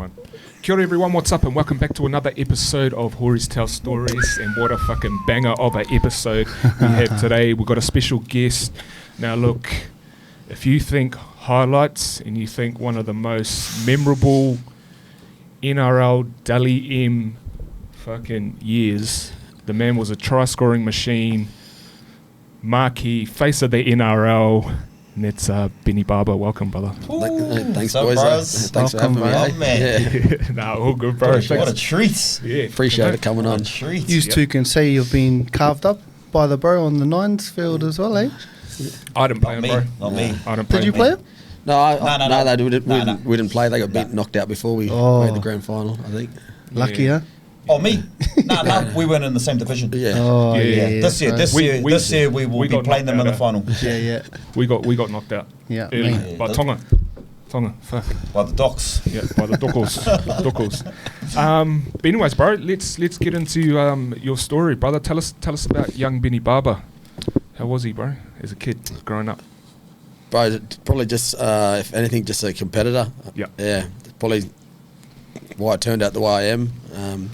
one. Kia ora everyone, what's up, and welcome back to another episode of Horis Tell Stories. And what a fucking banger of an episode we have today. We've got a special guest. Now look, if you think highlights and you think one of the most memorable NRL Dally M fucking years, the man was a try-scoring machine, marquee, face of the NRL, and that's Ben Barba. Welcome, brother. Thanks, boys. Thanks for having me. Man. Nah, all good, bro. What a treat. Yeah, Appreciate it coming on. Treat. You two can see you've been carved up by the bro on the Nines field as well, eh? I didn't play him, bro. Not me. I didn't play Did you him. play him? No, we didn't play. They got knocked out before we made the grand final, I think. Lucky, huh? Oh, me? No, we weren't in the same division. Yeah. Oh, Yeah. yeah. This year we will be playing them in the final. Yeah. We got knocked out Yeah. early Yeah. by Tonga, fuck. By the Docks. Yeah, by the Dockles. But anyways, bro, let's get into your story, brother. Tell us about young Benny Barba. How was he, bro, as a kid growing up? Bro, probably just, if anything, just a competitor. Yeah. Yeah. Probably why I turned out the way I am.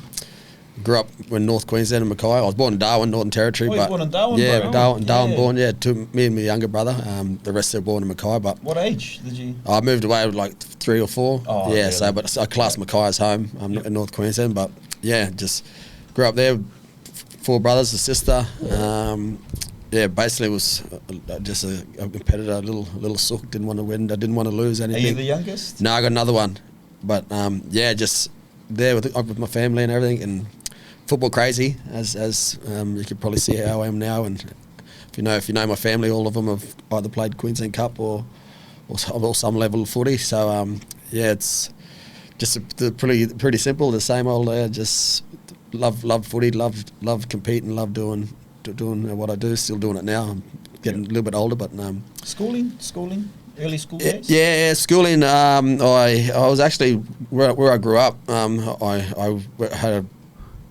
Grew up in North Queensland in Mackay. I was born in Darwin, Northern Territory. Oh, you were born in Darwin, yeah, bro? Darwin Yeah. born, me and my younger brother. The rest are born in Mackay, but What age did you? I moved away with like 3 or 4. Oh, yeah, really? so I class Mackay as home. I'm in North Queensland, but yeah, just grew up there. 4 brothers, a sister. Basically was just a competitor, a little sook. Didn't want to win. I didn't want to lose Are anything. you the youngest? No, I got another one, but just there with my family and everything, and football crazy as you could probably see how I am now. And if you know my family, all of them have either played Queensland Cup or some level of footy. So it's just pretty simple. The same old. Just love footy, love competing, love doing what I do. Still doing it now. I'm getting a little bit older, but Schooling? Early school days? yeah, schooling. I was actually where I grew up. I had a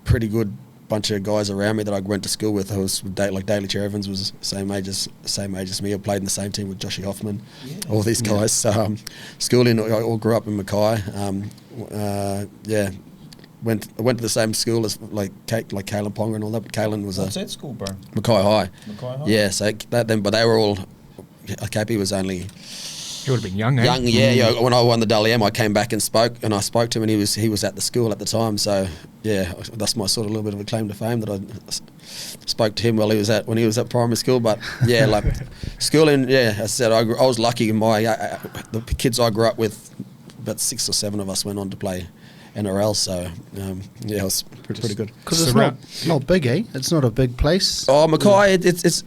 pretty good bunch of guys around me that I went to school with. I was like Daly Cherevins was same age as me. I played in the same team with Joshy Hoffman, all these guys. So schooling, I all grew up in Mackay. Went to the same school as like Kalen Ponga and all that. But Kalen was What's that school, bro? Mackay High. Mackay High? Yeah, so but they were all. Cappy was only. He would have been young, eh? Young, yeah. When I won the Dally M, I came back and spoke to him, and he was at the school at the time. So yeah, that's my sort of little bit of a claim to fame that I spoke to him when he was at primary school. But yeah, like schooling, yeah. As I said, I was lucky. The kids I grew up with, about 6 or 7 of us went on to play NRL. So it was pretty good. Because it's not big, eh? It's not a big place. Oh, Mackay, it's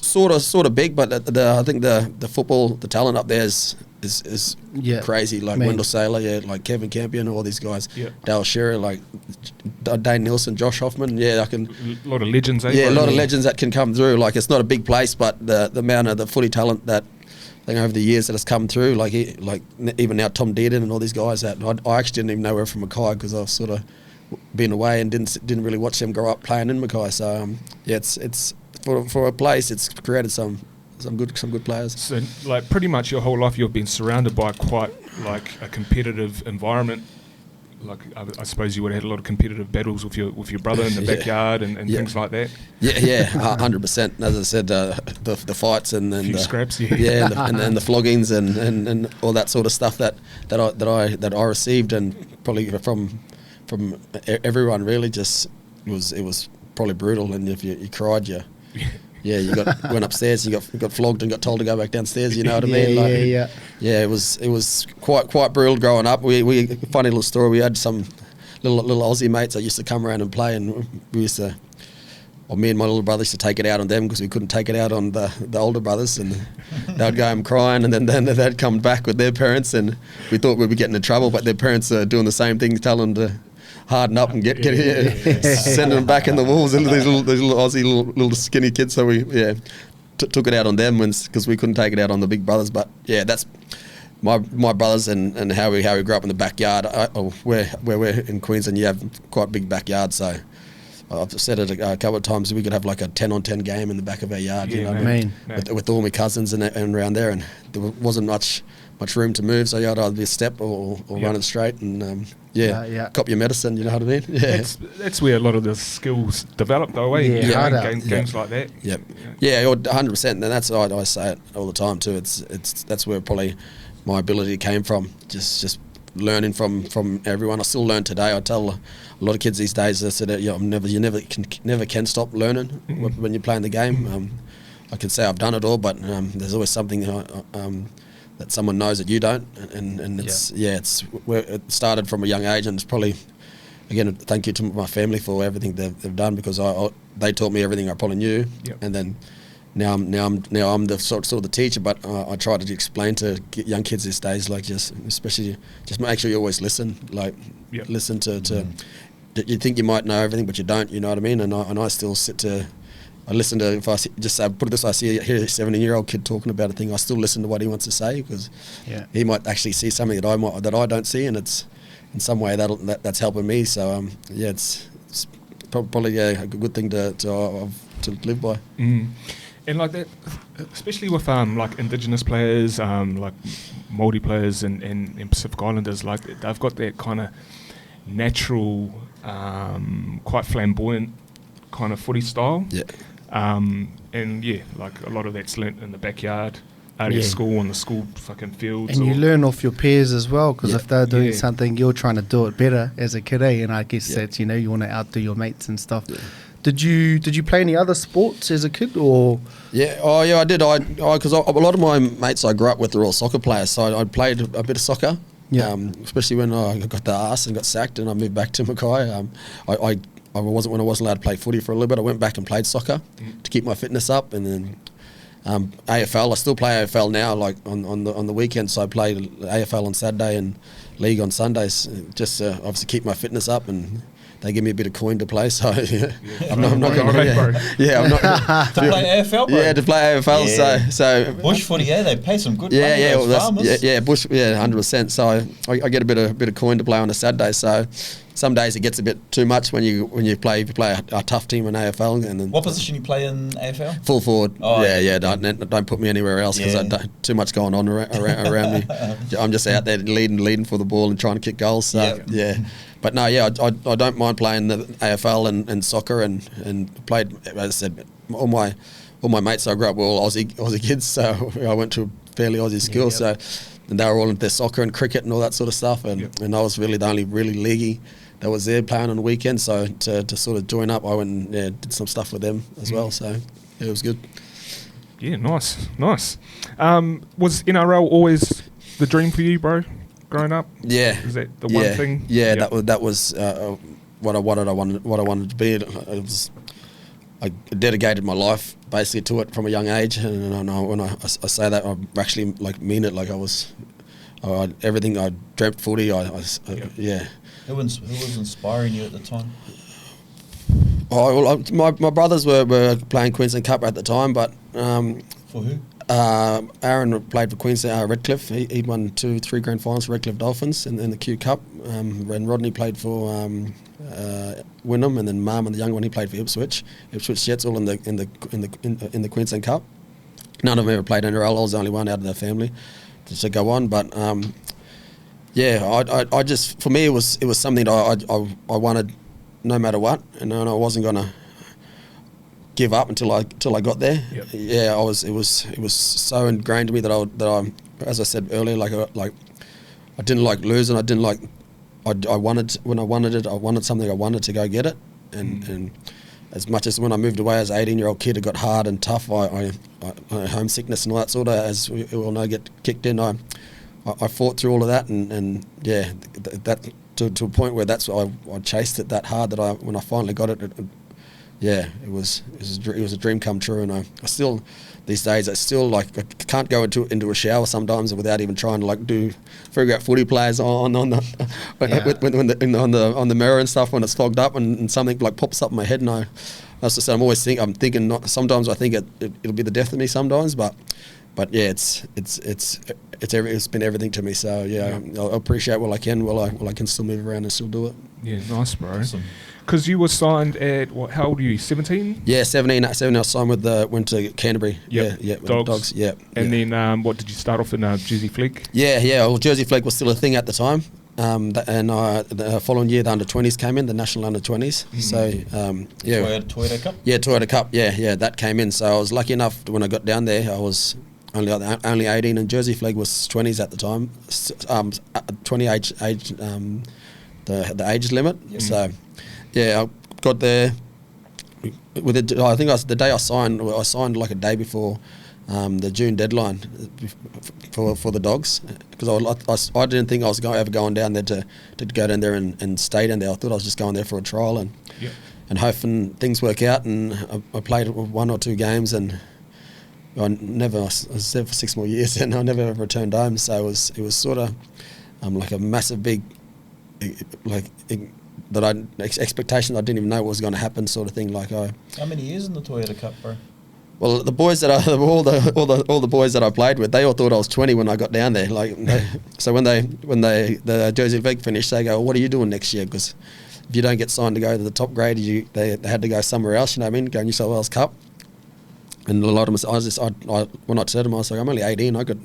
sort of big, but I think the football, the talent up there is crazy. Like Wendell Saylor, like Kevin Campion, all these guys. Yeah. Dale Shearer, like Dane Nielsen, Josh Hoffman. Yeah, a lot of legends, eh? Yeah, a lot of legends that can come through. Like it's not a big place, but the amount of the footy talent that I think over the years that has come through, like even now Tom Dearden and all these guys that I actually didn't even know were from Mackay because I've sort of been away and didn't really watch them grow up playing in Mackay. So it's for a place, it's created some good players. So like pretty much your whole life you've been surrounded by quite like a competitive environment. Like I suppose you would have had a lot of competitive battles with your brother in the backyard and things like that. Yeah, 100%. As I said, the fights and the scraps, and the floggings and all that sort of stuff that I received, and probably from everyone really just it was probably brutal. And if you cried, you went upstairs, you got flogged and got told to go back downstairs. You know what I mean? Yeah. It was quite brutal growing up. We funny little story. We had some little Aussie mates that used to come around and play, and we used to. Well, me and my little brother used to take it out on them because we couldn't take it out on the older brothers, and they'd go home crying, and then they'd come back with their parents, and we thought we'd be getting in trouble, but their parents are doing the same thing, telling them to harden up and send them back in the walls into these little Aussie little skinny kids. So we took it out on them because we couldn't take it out on the big brothers. But yeah, that's my brothers and how we grew up in the backyard. Where we're in Queensland, you have quite big backyard. So I've said it a couple of times. We could have like a 10-on-10 game in the back of our yard. Yeah, you know what I mean? With all my cousins and around there, and there wasn't much much room to move, so you had to either be a step or run it straight, and cop your medicine. You know what I mean? Yeah, that's where a lot of the skills develop, though. Games like that. Yep. Yeah, 100%. And that's I say it all the time too. That's where probably my ability came from. Just learning from everyone. I still learn today. I tell a lot of kids these days, I said, you never can stop learning when you're playing the game. I can say I've done it all, but there's always something that someone knows that you don't, and it's where it started from a young age, and it's probably, again, thank you to my family for everything they've done, because they taught me everything I probably knew, and then now I'm the sort of the teacher, but I try to explain to young kids these days, like especially make sure you always listen, listen to you think you might know everything, but you don't, you know what I mean? And I still I listen to, if I just say, put it this way, I hear a 17-year-old kid talking about a thing, I still listen to what he wants to say, because he might actually see something that I don't see, and it's in some way that's helping me. So it's probably a good thing to live by. And like that, especially with like Indigenous players, like Māori players and Pacific Islanders, like they've got that kind of natural, quite flamboyant kind of footy style. Yeah. Like a lot of that's learnt in the backyard, at school, on the school fucking fields. And you learn off your peers as well, because if they're doing something, you're trying to do it better as a kid, and I guess that's, you want to outdo your mates and stuff. Yeah. Did you play any other sports as a kid, or? Yeah, I did. Because a lot of my mates I grew up with are all soccer players, so I played a bit of soccer. Yeah. Especially when I got the arse and got sacked, and I moved back to Mackay. I wasn't allowed to play footy for a little bit. I went back and played soccer to keep my fitness up, and then AFL. I still play AFL now, like on the weekends. So I play AFL on Saturday and league on Sundays, just obviously keep my fitness up, and they give me a bit of coin to play. So I'm not going to. Yeah, I'm not to play AFL, bro. Yeah, to play AFL. Yeah. So bush footy, they pay some good money. Bush, 100%. So I get a bit of coin to play on a Saturday. So some days it gets a bit too much when you play a tough team in AFL. And then what position you play in AFL? Full forward. Oh, yeah. Don't put me anywhere else, because I don't too much going on around me. I'm just out there leading for the ball and trying to kick goals. So But no, I don't mind playing the AFL and soccer, and played, as I said, all my mates I grew up were all Aussie kids, so I went to a fairly Aussie school, so and they were all into their soccer and cricket and all that sort of stuff, and I was really the only really leaguey that was there playing on the weekend, so to sort of join up, I went and did some stuff with them as well, so it was good. Yeah, nice. Was NRL always the dream for you, bro? Growing up, is that the one thing? Yeah, that was what I wanted to be. I dedicated my life basically to it from a young age, and when I say that, I actually mean it. Like everything I dreamt footy. Who was inspiring you at the time? My brothers were playing Queensland Cup at the time, but for who? Aaron played for Queensland, Redcliffe. He won 2-3 grand finals for Redcliffe Dolphins in the Q Cup. And Rodney played for Wynnum, and then Marm, and the young one, he played for Ipswich Jets, all in the Queensland Cup. None of them ever played NRL. I was the only one out of their family to go on. But I just, for me, it was something that I wanted no matter what, and I wasn't gonna give up until I got there. Yep. Yeah, it was so ingrained to me that I as I said earlier, like I didn't like losing. I didn't like. I wanted something. I wanted to go get it, and as much as when I moved away as an 18-year-old kid, it got hard and tough. I homesickness and all that sort of, as we all know, get kicked in. I fought through all of that, and that to a point where I chased it that hard that when I finally got it. It was a dream come true, and I still these days I can't go into a shower sometimes without even trying to figure out footy players on the mirror and stuff when it's fogged up and something pops up in my head, and I'm thinking sometimes I think it'll be the death of me sometimes, but it's been everything to me, so I appreciate while I can still move around and still do it. Yeah, nice, bro. Awesome. Because you were signed at, what, how old are you, 17? Yeah, 17 I signed went to Canterbury. Yep. Yeah, with Dogs. Dogs. Yeah. And then, what, did you start off in Jersey Fleck? Yeah. Well, Jersey Fleck was still a thing at the time. The following year, the under-20s came in, the national under-20s. So, yeah. Toyota Cup? Yeah, Toyota Cup. Yeah, that came in. So I was lucky enough when I got down there, I was only 18, and Jersey Fleck was 20s at the time. 20 age, the age limit. Yep. So, yeah, I got there. I think the day I signed like a day before the June deadline for the Dogs, because I didn't think I was ever going down there to go down there and stay down there. I thought I was just going there for a trial and hoping things work out. And I played 1 or 2 games, and I was there for 6 more years, and I never ever returned home. So it was sort of like a massive big expectation I didn't even know what was going to happen, sort of thing. How many years in the Toyota Cup, bro? Well, the boys that all the boys that I played with, they all thought I was 20 when I got down there. So when the Jersey Fleck finished, they go, well, "What are you doing next year?" Because if you don't get signed to go to the top grade, they had to go somewhere else. You know what I mean? Go New South Wales Cup. And a lot of them, when I said to them, I was like, "I'm only 18. I could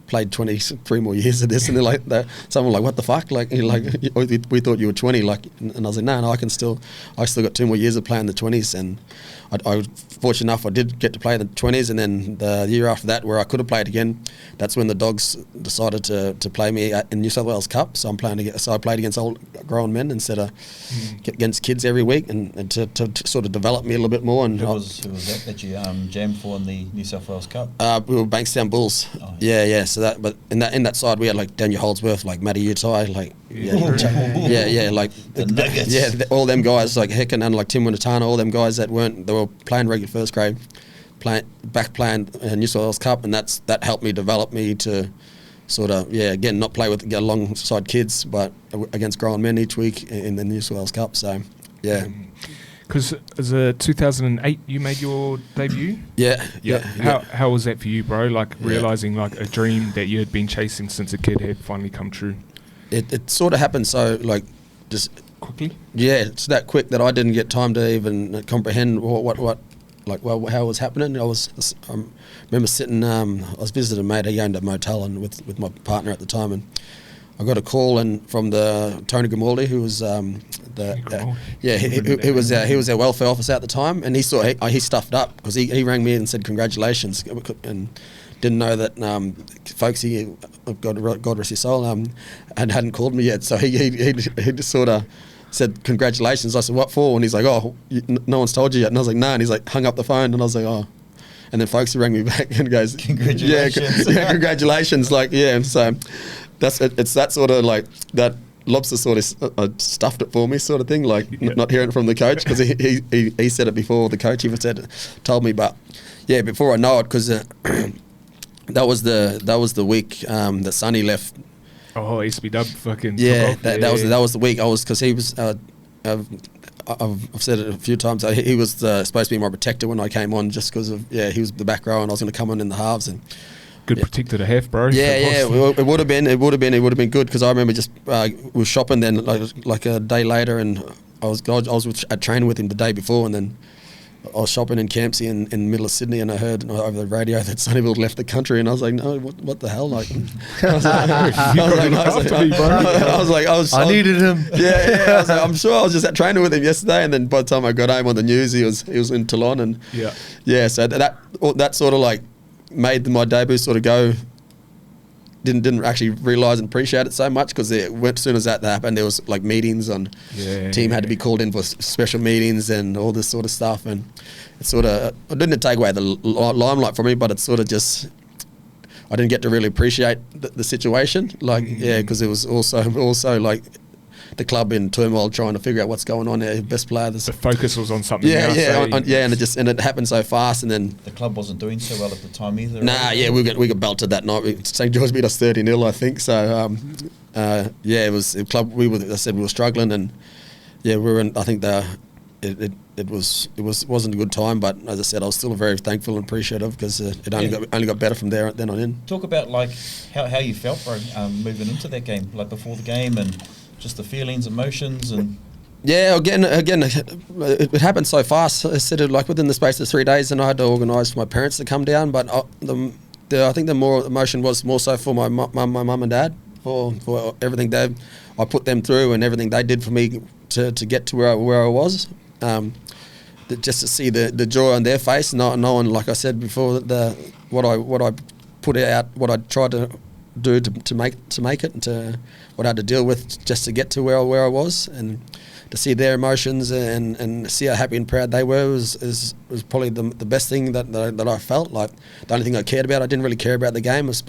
played 23 more years of this," and they're like, someone like, "What the fuck? We thought you were 20." And I was like, "No, I still got 2 more years of playing the 20s." And I was fortunate enough, I did get to play the 20s, and then the year after that, where I could have played again, that's when the Dogs decided to play me in New South Wales Cup. So I played against old grown men instead of against kids every week, and to sort of develop me a little bit more. And who was that you jammed for in the New South Wales Cup? We were Bankstown Bulls. Oh, yeah. So but in that side, we had like Daniel Holdsworth, like Matty Utai, like like the Nuggets. Yeah, all them guys like Hecken and like Tim Winatana, all them guys they were playing regular first grade, playing New South Wales Cup, and that helped me develop me to sort of again not play get alongside kids, but against grown men each week in the New South Wales Cup. So yeah. Because as a 2008, you made your debut. Yeah. How was that for you, bro? Like realizing like a dream that you had been chasing since a kid had finally come true. It sort of happened so like just quickly. Yeah, it's that quick that I didn't get time to even comprehend what how it was happening. I remember sitting. I was visiting a mate. He owned a motel and with my partner at the time, and I got a call from the Tony Grimaldi, who was he was our welfare officer at the time, and he stuffed up because he rang me and said congratulations, and didn't know that folks God rest his soul hadn't called me yet, so he just sort of said congratulations. I said, what for? And he's like, oh, no one's told you yet. And I was like, no. And he's like, hung up the phone, and I was like, oh. And then folks rang me back and goes, congratulations. Congratulations. Like, yeah. And so it's that sort of like that lobster sort of stuffed it for me sort of thing, like not hearing it from the coach, because he said it before the coach even told me. But yeah, before I know it, because that was the week that Sonny left. Oh, SB fucking that was the week I was, because he was I've said it a few times, he was supposed to be my protector when I came on, just because of he was the back row and I was going to come on in the halves. And good protector to have, bro. It would have been good, because I remember just we were shopping then like a day later, and I was at training with him the day before, and then I was shopping in Campsie in the middle of Sydney, and I heard over the radio that Sunnyville left the country, and I was like, no, what the hell? Like, I needed him. Yeah. I was like, I'm sure I was just at training with him yesterday, and then by the time I got home on the news, he was in Toulon, and so that sort of like made my debut sort of go. Didn't actually realise and appreciate it so much, because as soon as that happened, there was like meetings on team had to be called in for special meetings and all this sort of stuff, and it sort of didn't take away the limelight from me, but it sort of just I didn't get to really appreciate the situation, like because it was also like the club in turmoil trying to figure out what's going on. Our best player, the focus was on something. And it happened so fast, and then the club wasn't doing so well at the time either. We got belted that night. St George beat us 30-0, I think. So it was the club. We were struggling, and we were in. I think it wasn't a good time, but as I said, I was still very thankful and appreciative, because it only got better from then on in. Talk about like how you felt, bro, moving into that game, like before the game, and just the feelings, emotions, and Yeah, again, it happened so fast. I said it like within the space of 3 days, and I had to organise for my parents to come down. But I think the more emotion was more so for my mum and dad for everything I put them through and everything they did for me to get to where I was. Just to see the joy on their face, knowing, like I said before, what I put out, what I tried to do to make it, and to what I had to deal with just to get to where I was, and to see their emotions and see how happy and proud they were was probably the best thing that I felt. Like the only thing I cared about, I didn't really care about the game, was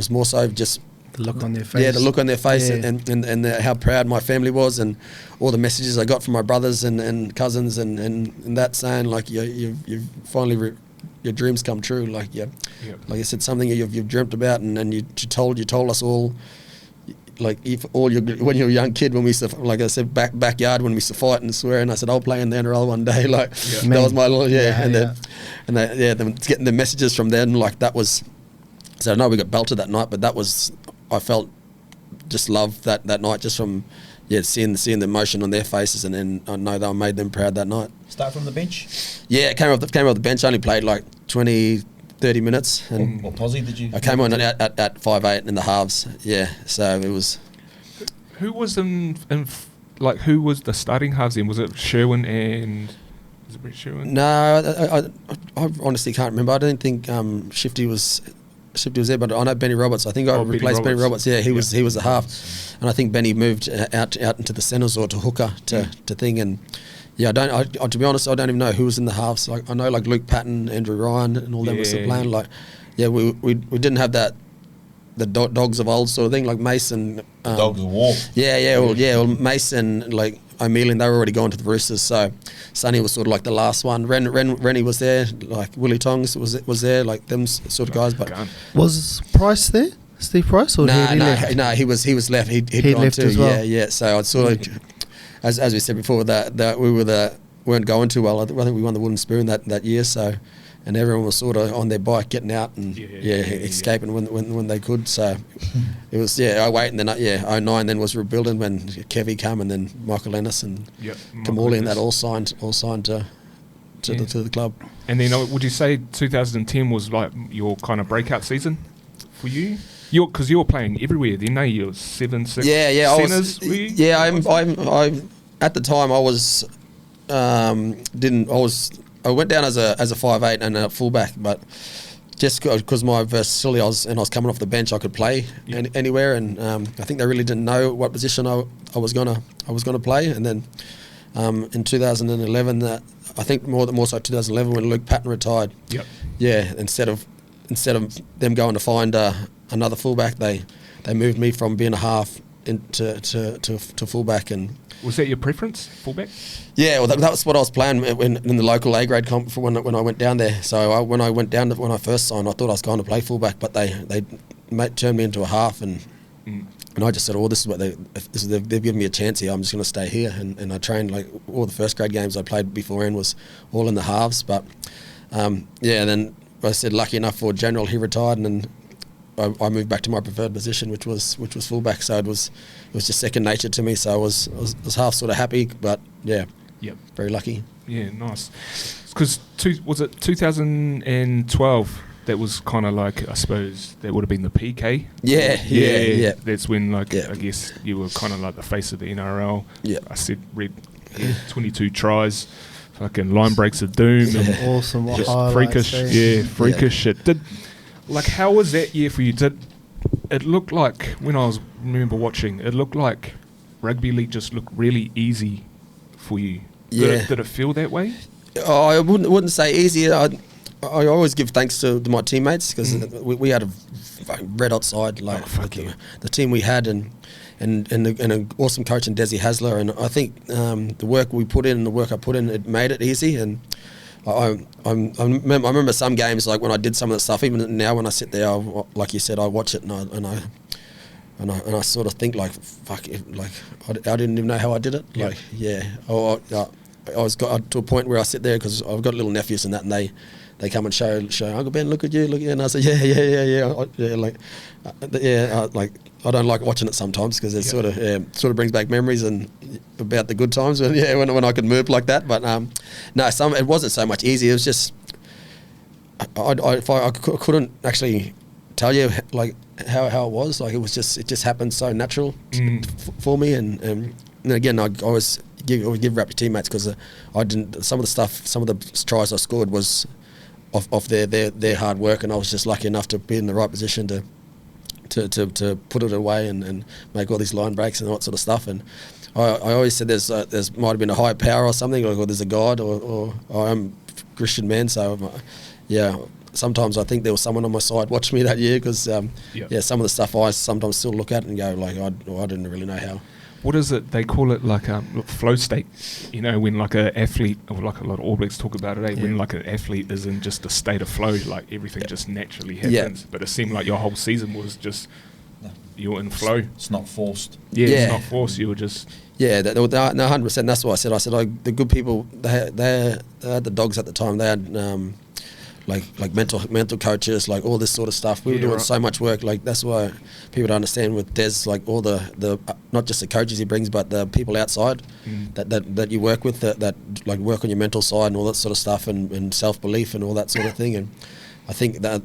more so just the look on their face. Yeah, the look on their face, and how proud my family was, and all the messages I got from my brothers and cousins and that saying like you've finally your dreams come true. Like like I said, something you've dreamt about, and you told us all. Like when you're a young kid, when we used to, like I said, backyard when we used to fight and swear, and I said I'll play in the NRL one day. Like that was my then getting the messages from them, like that was. So I know we got belted that night, but that was, I felt just love that night just from seeing the emotion on their faces, and then I know that I made them proud that night. Start from the bench? Yeah, came off the bench. Only played like 20-30 minutes. And what posse did you? I came on at 5'8" in the halves. Yeah, so it was. Who was who was the starting halves in? Was it Sherwin and? Was it Brett Sherwin? No, I honestly can't remember. I don't think Shifty was there, but I know Benny Roberts. I think I replaced Benny Roberts. Yeah, he was the half, and I think Benny moved out into the centres or to hooker to thing. And yeah, to be honest, I don't even know who was in the halves. Like I know like Luke Patton, Andrew Ryan, and all them were still playing. Like we didn't have that the dogs of old sort of thing like Mason. Dogs of war. Well, Mason, like O'Mealian, they were already going to the Roosters. So Sonny was sort of like the last one. Rennie was there, like Willie Tongs was there, like them sort of guys. But was Price there? Steve Price, or no, he was left. He'd gone left too. As well. Yeah. So I'd sort of, as we said before, that we weren't going too well. I think we won the Wooden Spoon that year. So. And everyone was sort of on their bike getting out and escaping when they could. So it was 08 and then 09 then was rebuilding when Kevy came, and then Michael Ennis and Kamali and that all signed to the club. And then would you say 2010 was like your kind of breakout season for you? Because you were playing everywhere then, you were 7, 6 centres. I at the time I was I went down as a 5'8" and a fullback, but just because my versatility, I was coming off the bench, I could play anywhere, and I think they really didn't know what position I was gonna play. And then in 2011, I think more so 2011 when Luke Patton retired. Instead of them going to find another fullback, they moved me from being a half into to fullback. And was that your preference, fullback? Yeah, well, that was what I was playing in the local A grade comp for when I went down there. So when I first signed, I thought I was going to play fullback, but they turned me into a half, and I just said, "Oh, this is what they've given me a chance here. I'm just going to stay here." And I trained like all the first grade games I played beforehand was all in the halves. But then I said, lucky enough for General, he retired, and then I moved back to my preferred position, which was fullback. So it was just second nature to me. So I was half sort of happy, but very lucky. Yeah, nice. Because was it 2012? That was kind of like, I suppose that would have been the PK. Yeah. That's when I guess you were kind of like the face of the NRL. Yeah. I said 22 tries, fucking line breaks of doom, and awesome, freakish shit. How was that year for you? Did it look like, when I remember watching, it looked like rugby league just looked really easy for you? Did it feel that way? Oh, I wouldn't say easy. I always give thanks to my teammates, because we had a red hot side, the team we had, and an awesome coach in Desi Hasler, and I think the work we put in and the work I put in, it made it easy. And I remember some games, like when I did some of the stuff, even now when I sit there, like you said, I watch it and I sort of think like, fuck it, like I didn't even know how I did it. I was got to a point where I sit there, because I've got little nephews and that, and they come and show Uncle Ben, look at you, and I said, yeah, like I don't like watching it sometimes because it sort of brings back memories and about the good times when I could move like that. But no, it wasn't so much easy. It was just I couldn't actually tell you like how it was. Like it just happened so natural for me. And again, I always give rap to teammates because I didn't. Some of the tries I scored was off their hard work, and I was just lucky enough to be in the right position to put it away and make all these line breaks and all that sort of stuff. And I always said there's might have been a higher power or something, or there's a God, or I'm a Christian man, so sometimes I think there was someone on my side watching me that year because some of the stuff I sometimes still look at and go like I didn't really know how. What is it? They call it like a flow state. You know, when like an athlete, or like a lot of All Blacks talk about it, when like an athlete is in just a state of flow, like everything just naturally happens. But it seemed like your whole season was just you were in flow. It's not forced. It's not forced. You were just 100%. That's what I said. The good people, they had the Dogs at the time. They had like mental coaches, like all this sort of stuff. We were doing so much work. Like that's why people don't understand with Des, like all the not just the coaches he brings, but the people outside that you work with that like work on your mental side and all that sort of stuff and self-belief and all that sort of thing. And I think that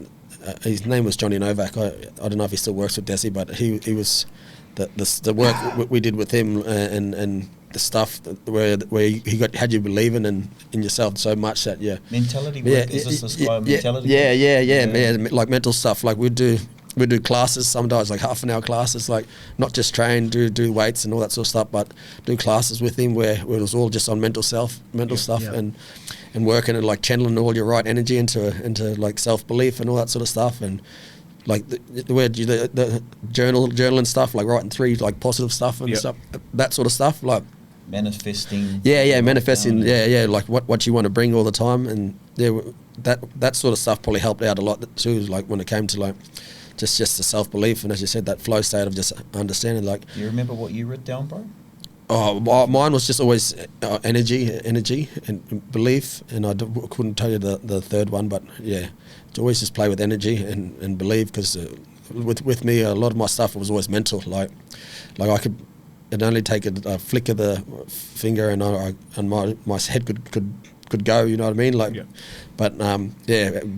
his name was Johnny Novak. I don't know if he still works with Desi, but he was the work we did with him and the stuff where he had you believing in yourself so much that mentality work. Is this guy mentality? Yeah, like mental stuff. Like we do classes sometimes, like half an hour classes, like not just train, do weights and all that sort of stuff, but do classes with him where it was all just on mental stuff and working and like channeling all your right energy into like self belief and all that sort of stuff. And like the journaling stuff, like writing 3 like positive stuff and stuff, that sort of stuff, like manifesting. Manifesting. Like what you want to bring all the time, and that sort of stuff probably helped out a lot too. Like when it came to like just the self belief, and as you said, that flow state of just understanding. Like, do you remember what you wrote down, bro? Oh, mine was just always energy and belief, and I couldn't tell you the third one, but to always just play with energy and believe, because with me a lot of my stuff was always mental. Like I could. It'd only take a flick of the finger and my head could go. You know what I mean? Like, but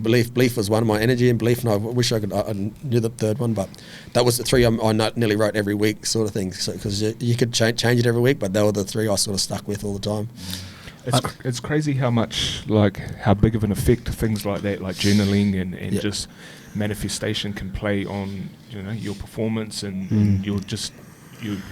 belief was one of my energy and belief, and I wish I knew the third one, but that was the 3 I nearly wrote every week, sort of thing. So because you could change it every week, but they were the 3 I sort of stuck with all the time. It's crazy how much, like, how big of an effect things like that, like journaling and just manifestation can play on, you know, your performance and your just.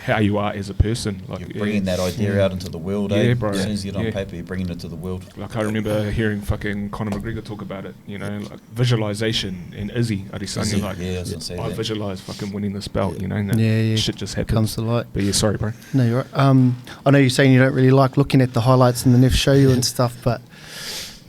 How you are as a person, like you're bringing that idea out into the world, bro. As soon as you get it on paper, you're bringing it to the world. Like I remember hearing fucking Conor McGregor talk about it, you know, like visualization and Izzy Adesanya, like I visualize fucking winning this belt, you know, and shit just happens. Comes to light. But sorry, bro. No, you're right. I know you're saying you don't really like looking at the highlights and the Nef show you and stuff, but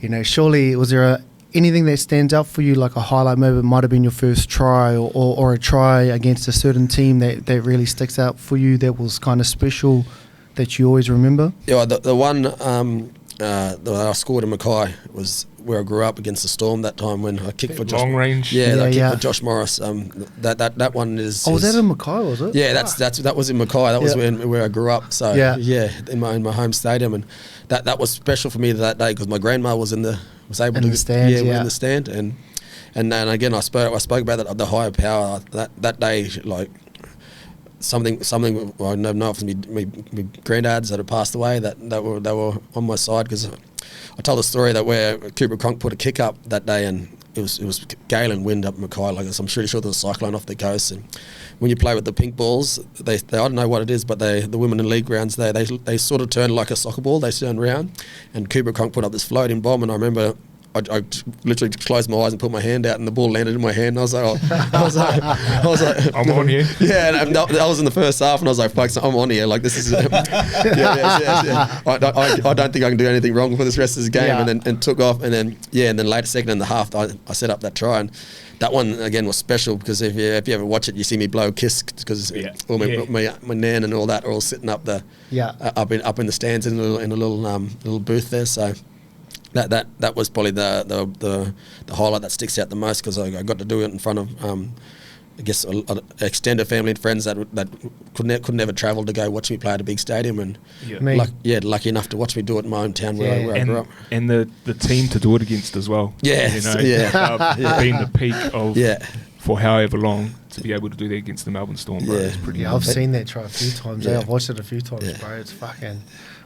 you know, surely was there anything that stands out for you, like a highlight moment might have been your first try or a try against a certain team that really sticks out for you, that was kind of special, that you always remember? Yeah, the one that I scored in Mackay was where I grew up against the Storm that time when I kicked for long range. For Josh Morris. That one is. Oh, was that in Mackay? Was it? Yeah, that was in Mackay. That was where I grew up. So in my home stadium, and that was special for me that day because my grandma was able to in the stand, and again I spoke about the higher power that day, like something I know if my granddads that had passed away that were on my side, because I told the story that where Cooper Cronk put a kick up that day and it was gale and wind up Mackay, like I'm pretty sure there was a cyclone off the coast, and when you play with the pink balls, they I don't know what it is, but the women in league grounds they sort of turn like a soccer ball, they turn round, and Cooper Cronk put up this floating bomb, and I remember I literally closed my eyes and put my hand out, and the ball landed in my hand. And I was like, I'm on here. Yeah, and that was in the first half, and I was like, folks, I'm on here. Like this is, I don't think I can do anything wrong for this rest of this game. And then took off, and then later second in the half, I set up that try, and that one again was special because if you ever watch it, you see me blow a kiss because all my nan and all that are all sitting up up in the stands in a little booth there. So. that was probably the highlight that sticks out the most, because I got to do it in front of I guess extended family and friends that could never travel to go watch me play at a big stadium, and lucky enough to watch me do it in my own town where I grew up, and the team to do it against as well. Being the peak of for however long, to be able to do that against the Melbourne Storm, bro, it's pretty. I've seen that try a few times. I've watched it a few times, bro. It's fucking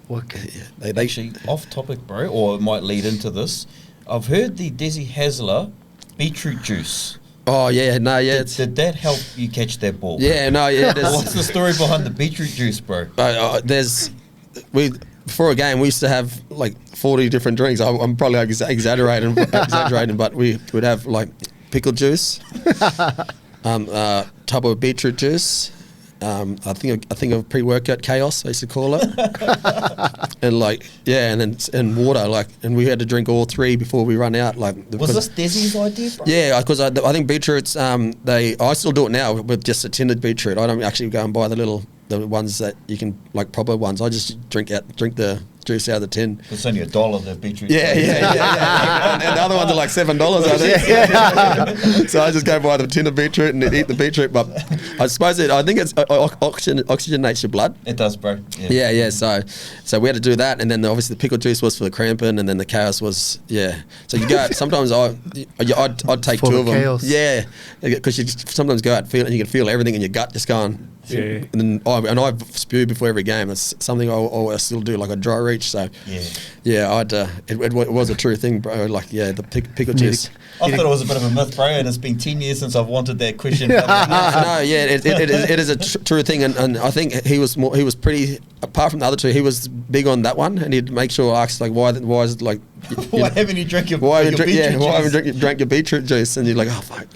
wicked. They actually, off topic, bro, or it might lead into this. I've heard the Desi Hasler beetroot juice. Oh yeah, no, yeah. Did that help you catch that ball? Yeah, no, yeah. What's the story behind the beetroot juice, bro? Before a game we used to have like 40 different drinks. I'm probably exaggerating, but we would have like pickle juice, tub of beetroot juice. I think of pre-workout chaos, I used to call it, and water, and we had to drink all three before we run out. Was this Desi's idea, bro? Yeah, because I think beetroots. I still do it now with just a tinned beetroot. I don't actually go and buy the ones that you can, like proper ones. I just drink the juice out of the tin. It's only $1, the beetroot. Yeah. And the other ones are like $7, I think. So I just go buy the tin of beetroot and eat the beetroot. But I suppose I think it's oxygenates your blood. It does, bro. Yeah. So we had to do that, and then obviously the pickle juice was for the cramping, and then the chaos was So you go. Sometimes I'd take for two of them. Chaos. Yeah, because you sometimes go out and you can feel everything in your gut just going. Yeah. And I've spewed before every game. It's something I still do, like a dry reach. So it was a true thing, bro. Like the pickle juice. I thought it was a bit of a myth, bro, and it's been 10 years since I've wanted that question. It is a true thing, and I think he was pretty. Apart from the other two, he was big on that one, and he'd make sure I asked like why is it like. Why haven't you drank your why beetroot juice? Why haven't you drank your beetroot juice? And you're like, oh fuck,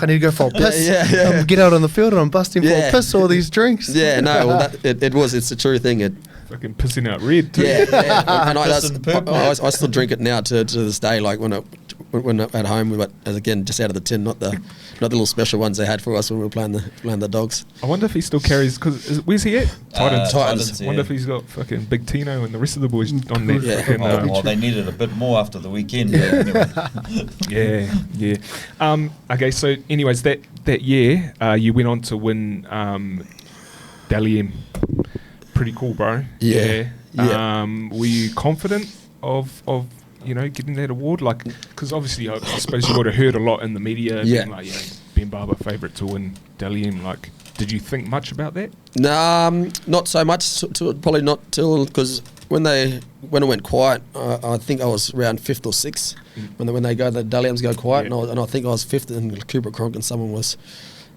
I need to go for a piss. Yeah. Get out on the field and I'm busting for a piss. All these drinks. Yeah, no, well, it's a true thing. Fucking pissing out red too. Yeah. And I still drink it now to this day. Like when at home, but again just out of the tin, not the little special ones they had for us when we were playing the dogs. I wonder if he still carries, because where's he at? Titans. I wonder if he's got fucking Big Tino and the rest of the boys on there. Yeah. They needed a bit more after the weekend. Yeah. Okay, so anyways, that year you went on to win Dally M. Pretty cool, bro. Yeah. Were you confident of getting that award? Like, because obviously I suppose you would have heard a lot in the media, being like, Ben Barba favourite to win Dally M. Like, did you think much about that? Not so much. Probably not till, because when it went quiet, I think I was around 5th or 6th when the Dally M's go quiet, and I think I was 5th, and Cooper Cronk and someone was.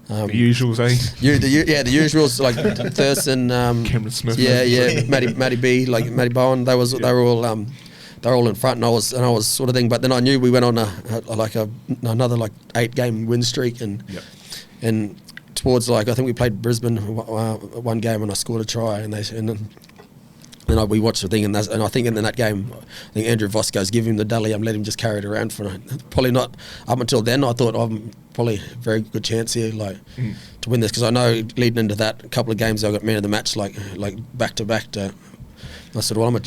The usuals, eh? The usuals, like Thurston, Cameron Smith, Matty B, like Matty Bowen. They were all in front, and I was sort of thing. But then I knew we went on another 8-game win streak, and towards I think we played Brisbane one game, and I scored a try, and we watched the thing, and I think in that game, I think Andrew Vosco's give him the Dally M, let him just carry it around for probably not up until then. I thought I'm probably a very good chance here, to win this, because I know leading into that, a couple of games I got man of the match, like back to back. I said, well, I'm a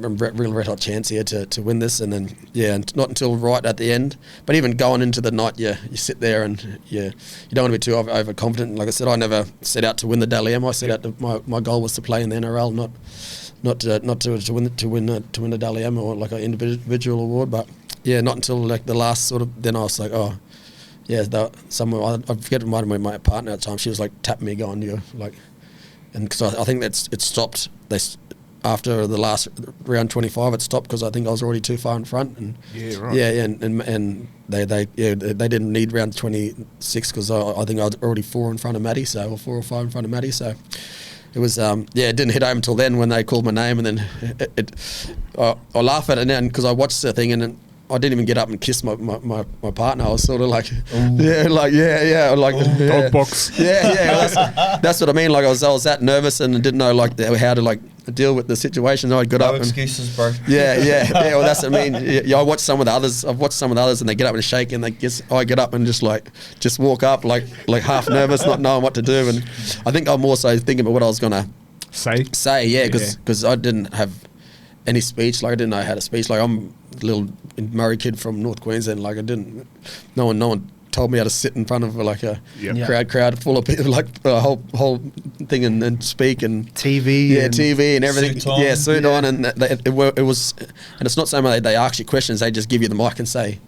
real red hot chance here to win this, and then and not until right at the end. But even going into the night, you sit there and you don't want to be too overconfident. Like I said, I never set out to win the Dally M. I set out my goal was to play in the NRL, not to win the Dally M or like an individual award. But not until like the last sort of. Then I was like, oh, someone I forget, it might have been my partner at the time. She was like tapping me, going, and because I think it stopped. After the last round 25, it stopped because I think I was already too far in front. And and they didn't need round 26 because I think I was already 4 in front of Matty, or 4 or 5 in front of Matty. So it was it didn't hit home until then when they called my name, and then I laugh at it now because I watched the thing, and I didn't even get up and kiss my partner. I was sort of like, dog box. That's what I mean. Like I was that nervous and didn't know how to deal with the situation. I got up. No excuses, bro. Well, that's what I mean. I watched some of the others. I've watched some of the others, and they get up and shake, and I get up and just walk up like half nervous, not knowing what to do. And I think I'm also thinking about what I was gonna say. Because I didn't have any speech. Like I didn't know how to speech. Like little Murray kid from North Queensland. Like no one told me how to sit in front of like a crowd full of people, like a whole thing and speak and TV and everything. Suit on, and it was, and it's not so much they ask you questions; they just give you the mic and say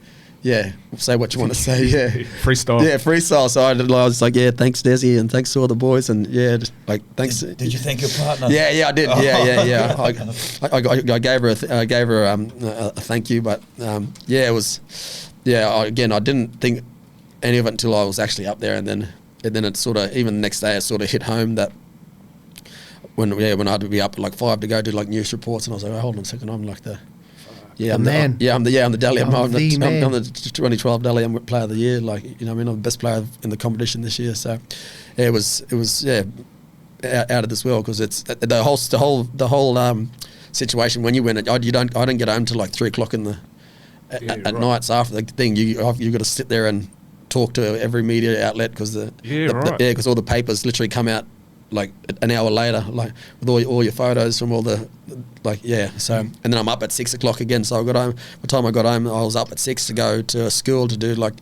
what you want to say. Freestyle. Yeah, freestyle. So I was like, thanks Desi, and thanks to all the boys, and just like thanks. Did you thank your partner? Yeah, I did. Yeah. I gave her a thank you, but it was again, I didn't think any of it until I was actually up there, and then it sort of, even the next day, it sort of hit home that when I had to be up at like 5 to go do like news reports, and I was like, hold on a second, I'm like I'm the Dally M. I'm the 2012 Dally M Player of the Year. Like, I'm the best player in the competition this year. So it was out of this world, because it's the whole situation when you win it. I didn't get home till like 3 o'clock at nights after the thing. You got to sit there and talk to every media outlet, because because all the papers literally come out like an hour later, like with all your photos from all the So, and then I'm up at 6 o'clock again. So I got home. By the time I got home, I was up at 6 to go to school to do like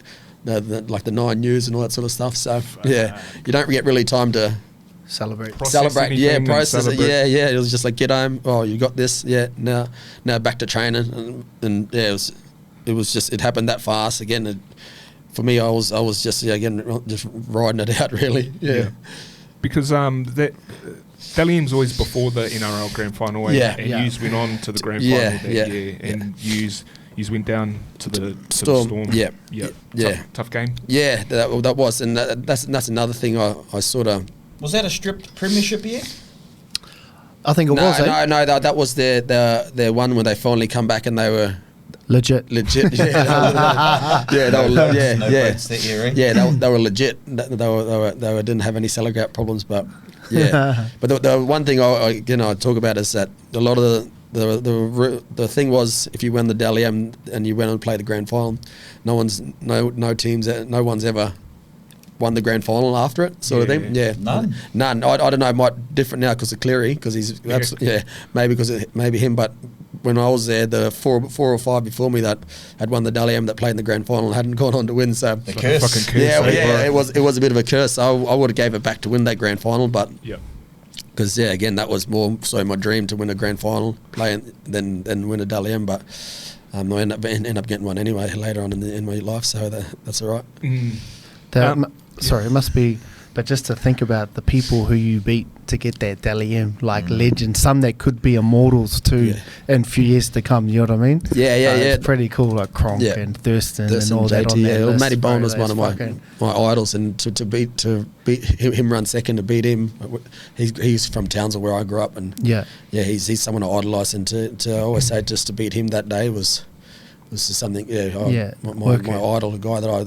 the 9 news and all that sort of stuff. So you don't get really time to celebrate, process it. It was just like, get home. Oh, you got this. Now back to training, and it was just, it happened that fast again. For me, I was just just riding it out really. Because that Dally M's always before the NRL Grand Final, and yous went on to the Grand Final that year, and yous went down to the Storm. Tough game. Yeah, that was, and that's another thing I sort of. Was that a stripped premiership year? I think it was. No, that was their one when they finally come back and they were. Legit. They were legit. They didn't have any sellout problems, but But the one thing I talk about is that a lot of the thing was, if you win the Dally M and you went and played the grand final, no one's ever won the grand final after it, sort of thing. Yeah, none. I don't know. It might different now because of Cleary, because he's maybe him, but. When I was there, the four or five before me that had won the Dally M that played in the grand final hadn't gone on to win. So the curse. Fucking curse. It was a bit of a curse. I would have gave it back to win that grand final, but because again, that was more so my dream to win a grand final, than win a Dally M. But I end up getting one anyway later on in my life, so that's all right. Sorry, it must be. But just to think about the people who you beat to get that Dally M, like legends, some that could be immortals too in a few years to come, you know what I mean? It's pretty cool, like Cronk and Thurston and all JT, that on that list. Matty Bond was one of my idols, and to beat him run second, to beat him, he's from Townsville where I grew up, and he's someone I idolise, and to always say just to beat him that day was something. My idol, the guy that I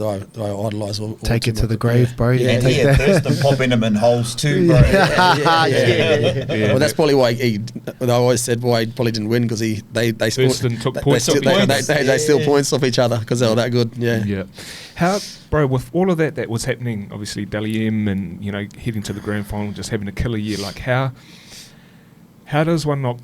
idolise. Take it to the grave, bro. Thurston popping him in holes too, bro. Well, that's probably why I always said why he probably didn't win, because they took points. They steal points off each other because they were that good. How, bro, with all of that was happening, obviously Dally M and heading to the grand final, just having a killer year. Like how does one not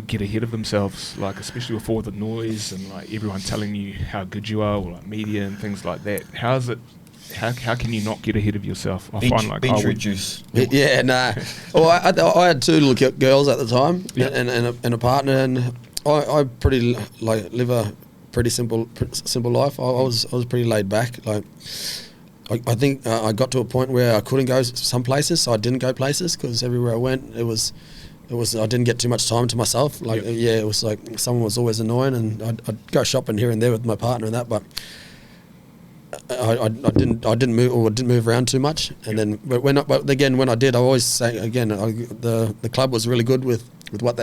get ahead of themselves, like especially with all the noise and like everyone telling you how good you are, or like media and things like that? How can you not get ahead of yourself? I find like beetroot juice. Well, I had 2 little girls at the time, and a partner, and I pretty live a pretty simple life. I was pretty laid back. Like I think I got to a point where I couldn't go some places, so I didn't go places, because everywhere I went, it was I didn't get too much time to myself. It was like someone was always annoying, and I'd go shopping here and there with my partner and that, but I didn't move around too much. And then when I did, I always say again, the club was really good with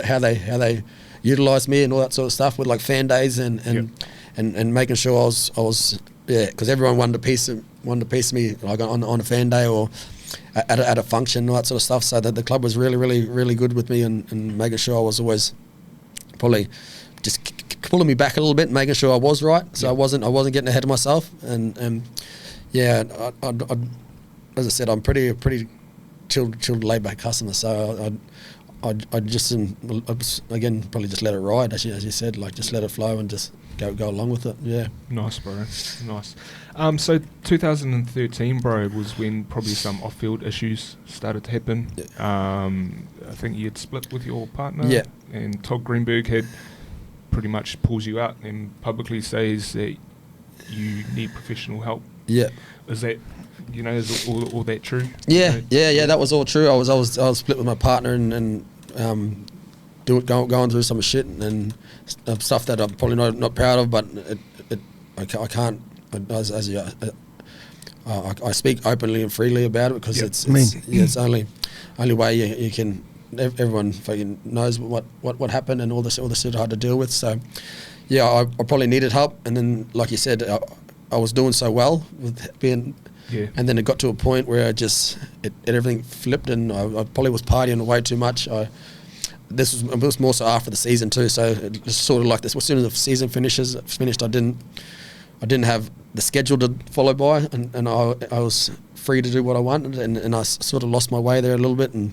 how they utilised me and all that sort of stuff, with like fan days and making sure I was because everyone wanted a piece of me, like on a fan day or at a function, all that sort of stuff. So that the club was really, really, really good with me, and making sure I was always probably just pulling me back a little bit, making sure I was right. So I wasn't getting ahead of myself. And as I said, I'm pretty chilled, laid back customer. So I just again probably just let it ride, as you said, like just let it flow and just go along with it. Yeah. Nice, bro. Nice. So 2013, bro, was when probably some off-field issues started to happen. I think you had split with your partner. Yeah. And Todd Greenberg had pretty much pulls you out and publicly says that you need professional help. Yeah. Is that, is all that true? Yeah, that was all true. I was split with my partner and going through some shit and stuff that I'm probably not proud of, but I can't. I speak openly and freely about it because it's only way you can. Everyone fucking knows what happened and all the shit I had to deal with. So yeah, I probably needed help, and then like you said, I was doing so well with being. Yeah. And then it got to a point where everything flipped, and I probably was partying way too much. It was more so after the season too. So it was sort of like this. As soon as the season finished, I didn't have the schedule to follow by, and I was free to do what I wanted, and I sort of lost my way there a little bit. And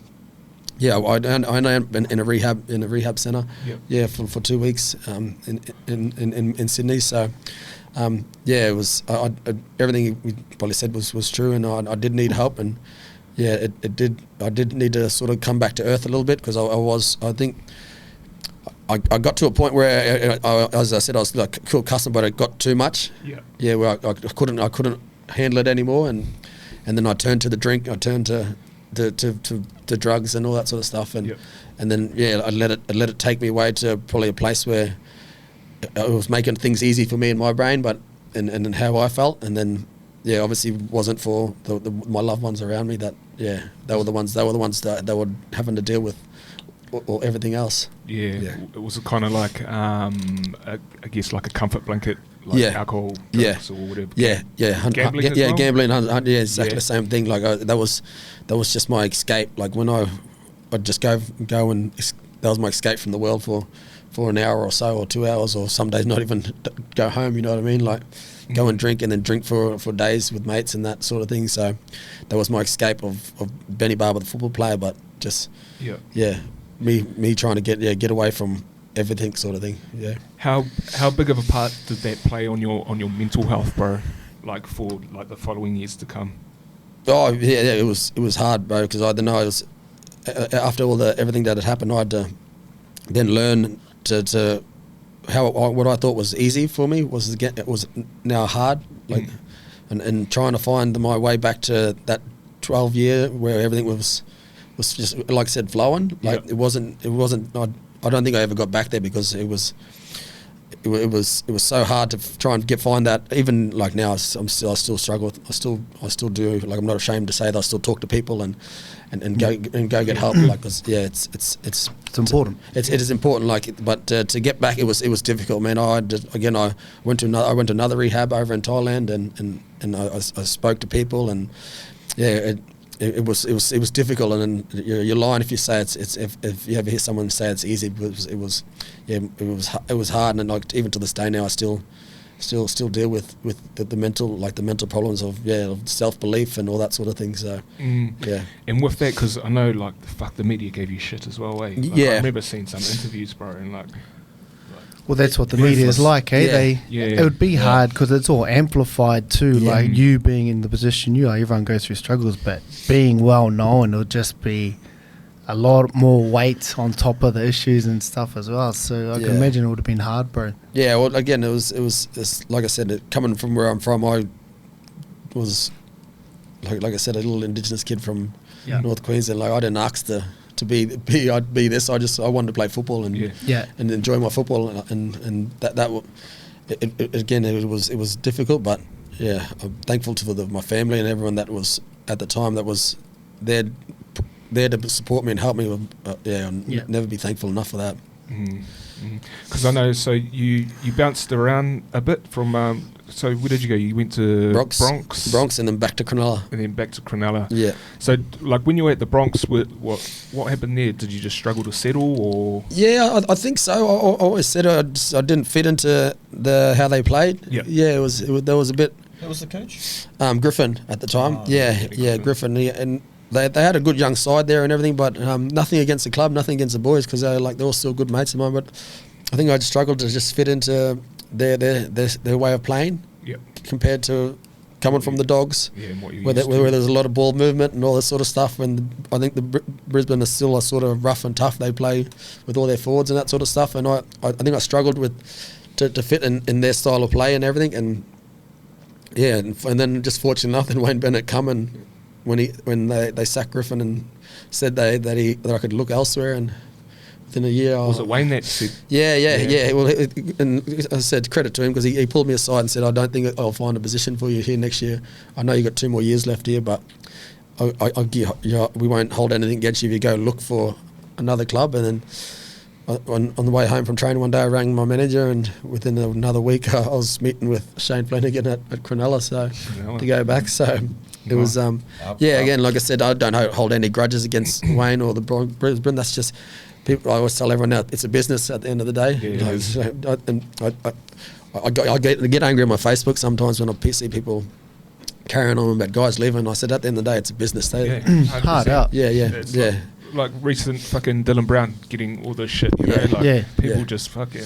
yeah, I ended up in a rehab center. Yep. Yeah, for 2 weeks in Sydney. So. It was everything you probably said was true, and I did need help, and yeah, I did need to sort of come back to earth a little bit, because I think I got to a point where as I said, I was like a cool customer, but it got too much. Yeah, where I couldn't handle it anymore, and then I turned to the drink, I turned to drugs and all that sort of stuff, and then I let it take me away to probably a place where it was making things easy for me in my brain, but and how I felt, and then obviously wasn't for my loved ones around me. They were the ones that were having to deal with or everything else. It was kind of like I guess like a comfort blanket, like alcohol, drugs, or whatever. Gambling as well? Gambling, exactly the same thing. Like that was just my escape. Like when I'd just go and that was my escape from the world for an hour or so, or 2 hours, or some days not even go home, you know what I mean? Like go and drink, and then drink for days with mates and that sort of thing. So that was my escape of Benny Barba, the football player, but just me trying to get away from everything, sort of thing. Yeah. How big of a part did that play on your mental health, bro? Like for like the following years to come? Oh yeah, it was hard, bro, because I don't know, it was after all everything that had happened, I had to then learn to how what I thought was easy for me was now hard, like, and trying to find my way back to that 12 year where everything was just, like I said, flowing. Like it wasn't. I don't think I ever got back there, because it was so hard to try and find that. Even like now, I still struggle. I still do. Like I'm not ashamed to say that I still talk to people and go get help. Like, 'cause it's important. It is important. Like, but to get back, it was difficult, man. I went to another rehab over in Thailand, and I spoke to people, and it was difficult. And then you're lying if you say it's if you ever hear someone say it's easy. It was hard, and like even to this day now, I still deal with the mental problems of self-belief and all that sort of thing. So and with that, because I know like the media gave you shit as well, eh? Like, I remember seeing some interviews, bro, and like well, that's what the media is like, eh? It would be hard because it's all amplified too. Like you being in the position you are, everyone goes through struggles, but being well known, it'll just be a lot more weight on top of the issues and stuff as well. So I can imagine it would have been hard, bro. Yeah, well, again, it was like I said, coming from where I'm from, I was like I said, a little Indigenous kid from North Queensland. Like I didn't ask to be this. I wanted to play football and enjoy my football, and that again, it was difficult, but I'm thankful to my family and everyone that was at the time that was there to support me and help me. I'll never be thankful enough for that. Because I know, so you bounced around a bit from. So where did you go? You went to Bronx, and then back to Cronulla. Yeah. So like when you were at the Bronx, what happened there? Did you just struggle to settle, or? Yeah, I think so. I always said I didn't fit into how they played. Yeah. There was a bit. Who was the coach? Griffin at the time. Griffin. And they had a good young side there and everything, but nothing against the club, nothing against the boys, because they're all still good mates of mine. But I think I just struggled to just fit into their way of playing. Yep. Compared to coming from the Dogs, and what you where used to. there's a lot of ball movement and all this sort of stuff. And I think the Brisbane is still a sort of rough and tough. They play with all their forwards and that sort of stuff. And I think I struggled to fit in their style of play and everything. And yeah, and then just fortunate enough, then Wayne Bennett come and when they sacked Griffin and said that I could look elsewhere, and within a year, Was it Wayne that said? Yeah. Well, and I said credit to him, because he pulled me aside and said, "I don't think I'll find a position for you here next year. I know you got 2 more years left here, but we won't hold anything against you if you go look for another club." And then on the way home from training one day, I rang my manager, and within another week, I was meeting with Shane Flanagan at Cronulla, to go back. So it was, again, like I said, I don't hold any grudges against Wayne or the Brisbane. That's just. I always tell everyone now, it's a business at the end of the day. I get angry on my Facebook sometimes when I see people carrying on about guys leaving. I said, at the end of the day, it's a business. Hard out. Yeah. Like recent fucking Dylan Brown getting all this shit. You know, people just fucking.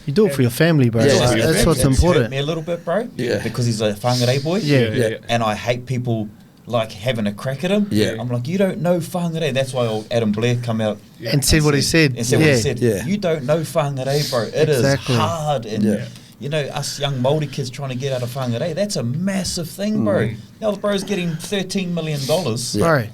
You do it for your family, bro. Yeah, That's what's It's important. hurt me a little bit, bro. Yeah. Because he's a whangarei boy. Yeah. And I hate people like having a crack at him. Yeah. I'm like, you don't know whangarei. That's why old Adam Blair come out And said what he said. And said what he said. Yeah. You don't know whangarei, bro. It Exactly. is hard. And you know, us young Māori kids trying to get out of whangarei, that's a massive thing, bro. Now the bro's getting $13 million. Bro.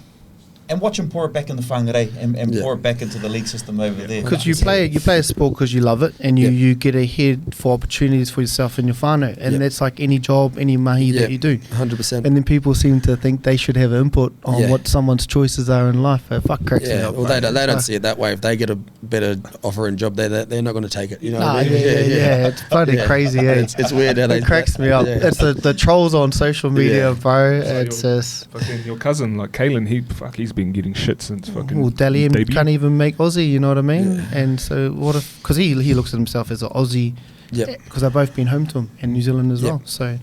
And watch him pour it back in the whangarei and pour it back into the league system over there. Because you play a sport because you love it, and you get ahead for opportunities for yourself and your whānau, and that's like any job, any mahi that you do. 100%. And then people seem to think they should have input on what someone's choices are in life. Fuck cracks me up. Well, they don't see it that way. If they get a better offer and job, they're not going to take it. You know what I mean? It's bloody crazy. It's weird how they. It cracks me up. It's the trolls on social media, bro. It's just. Fucking your cousin, like Kalen, he's been getting shit since fucking. Well, Dally M debut. can't even make Aussie, you know what I mean? And so what if, because he looks at himself as an Aussie, because they've both been home to him, and New Zealand as well. So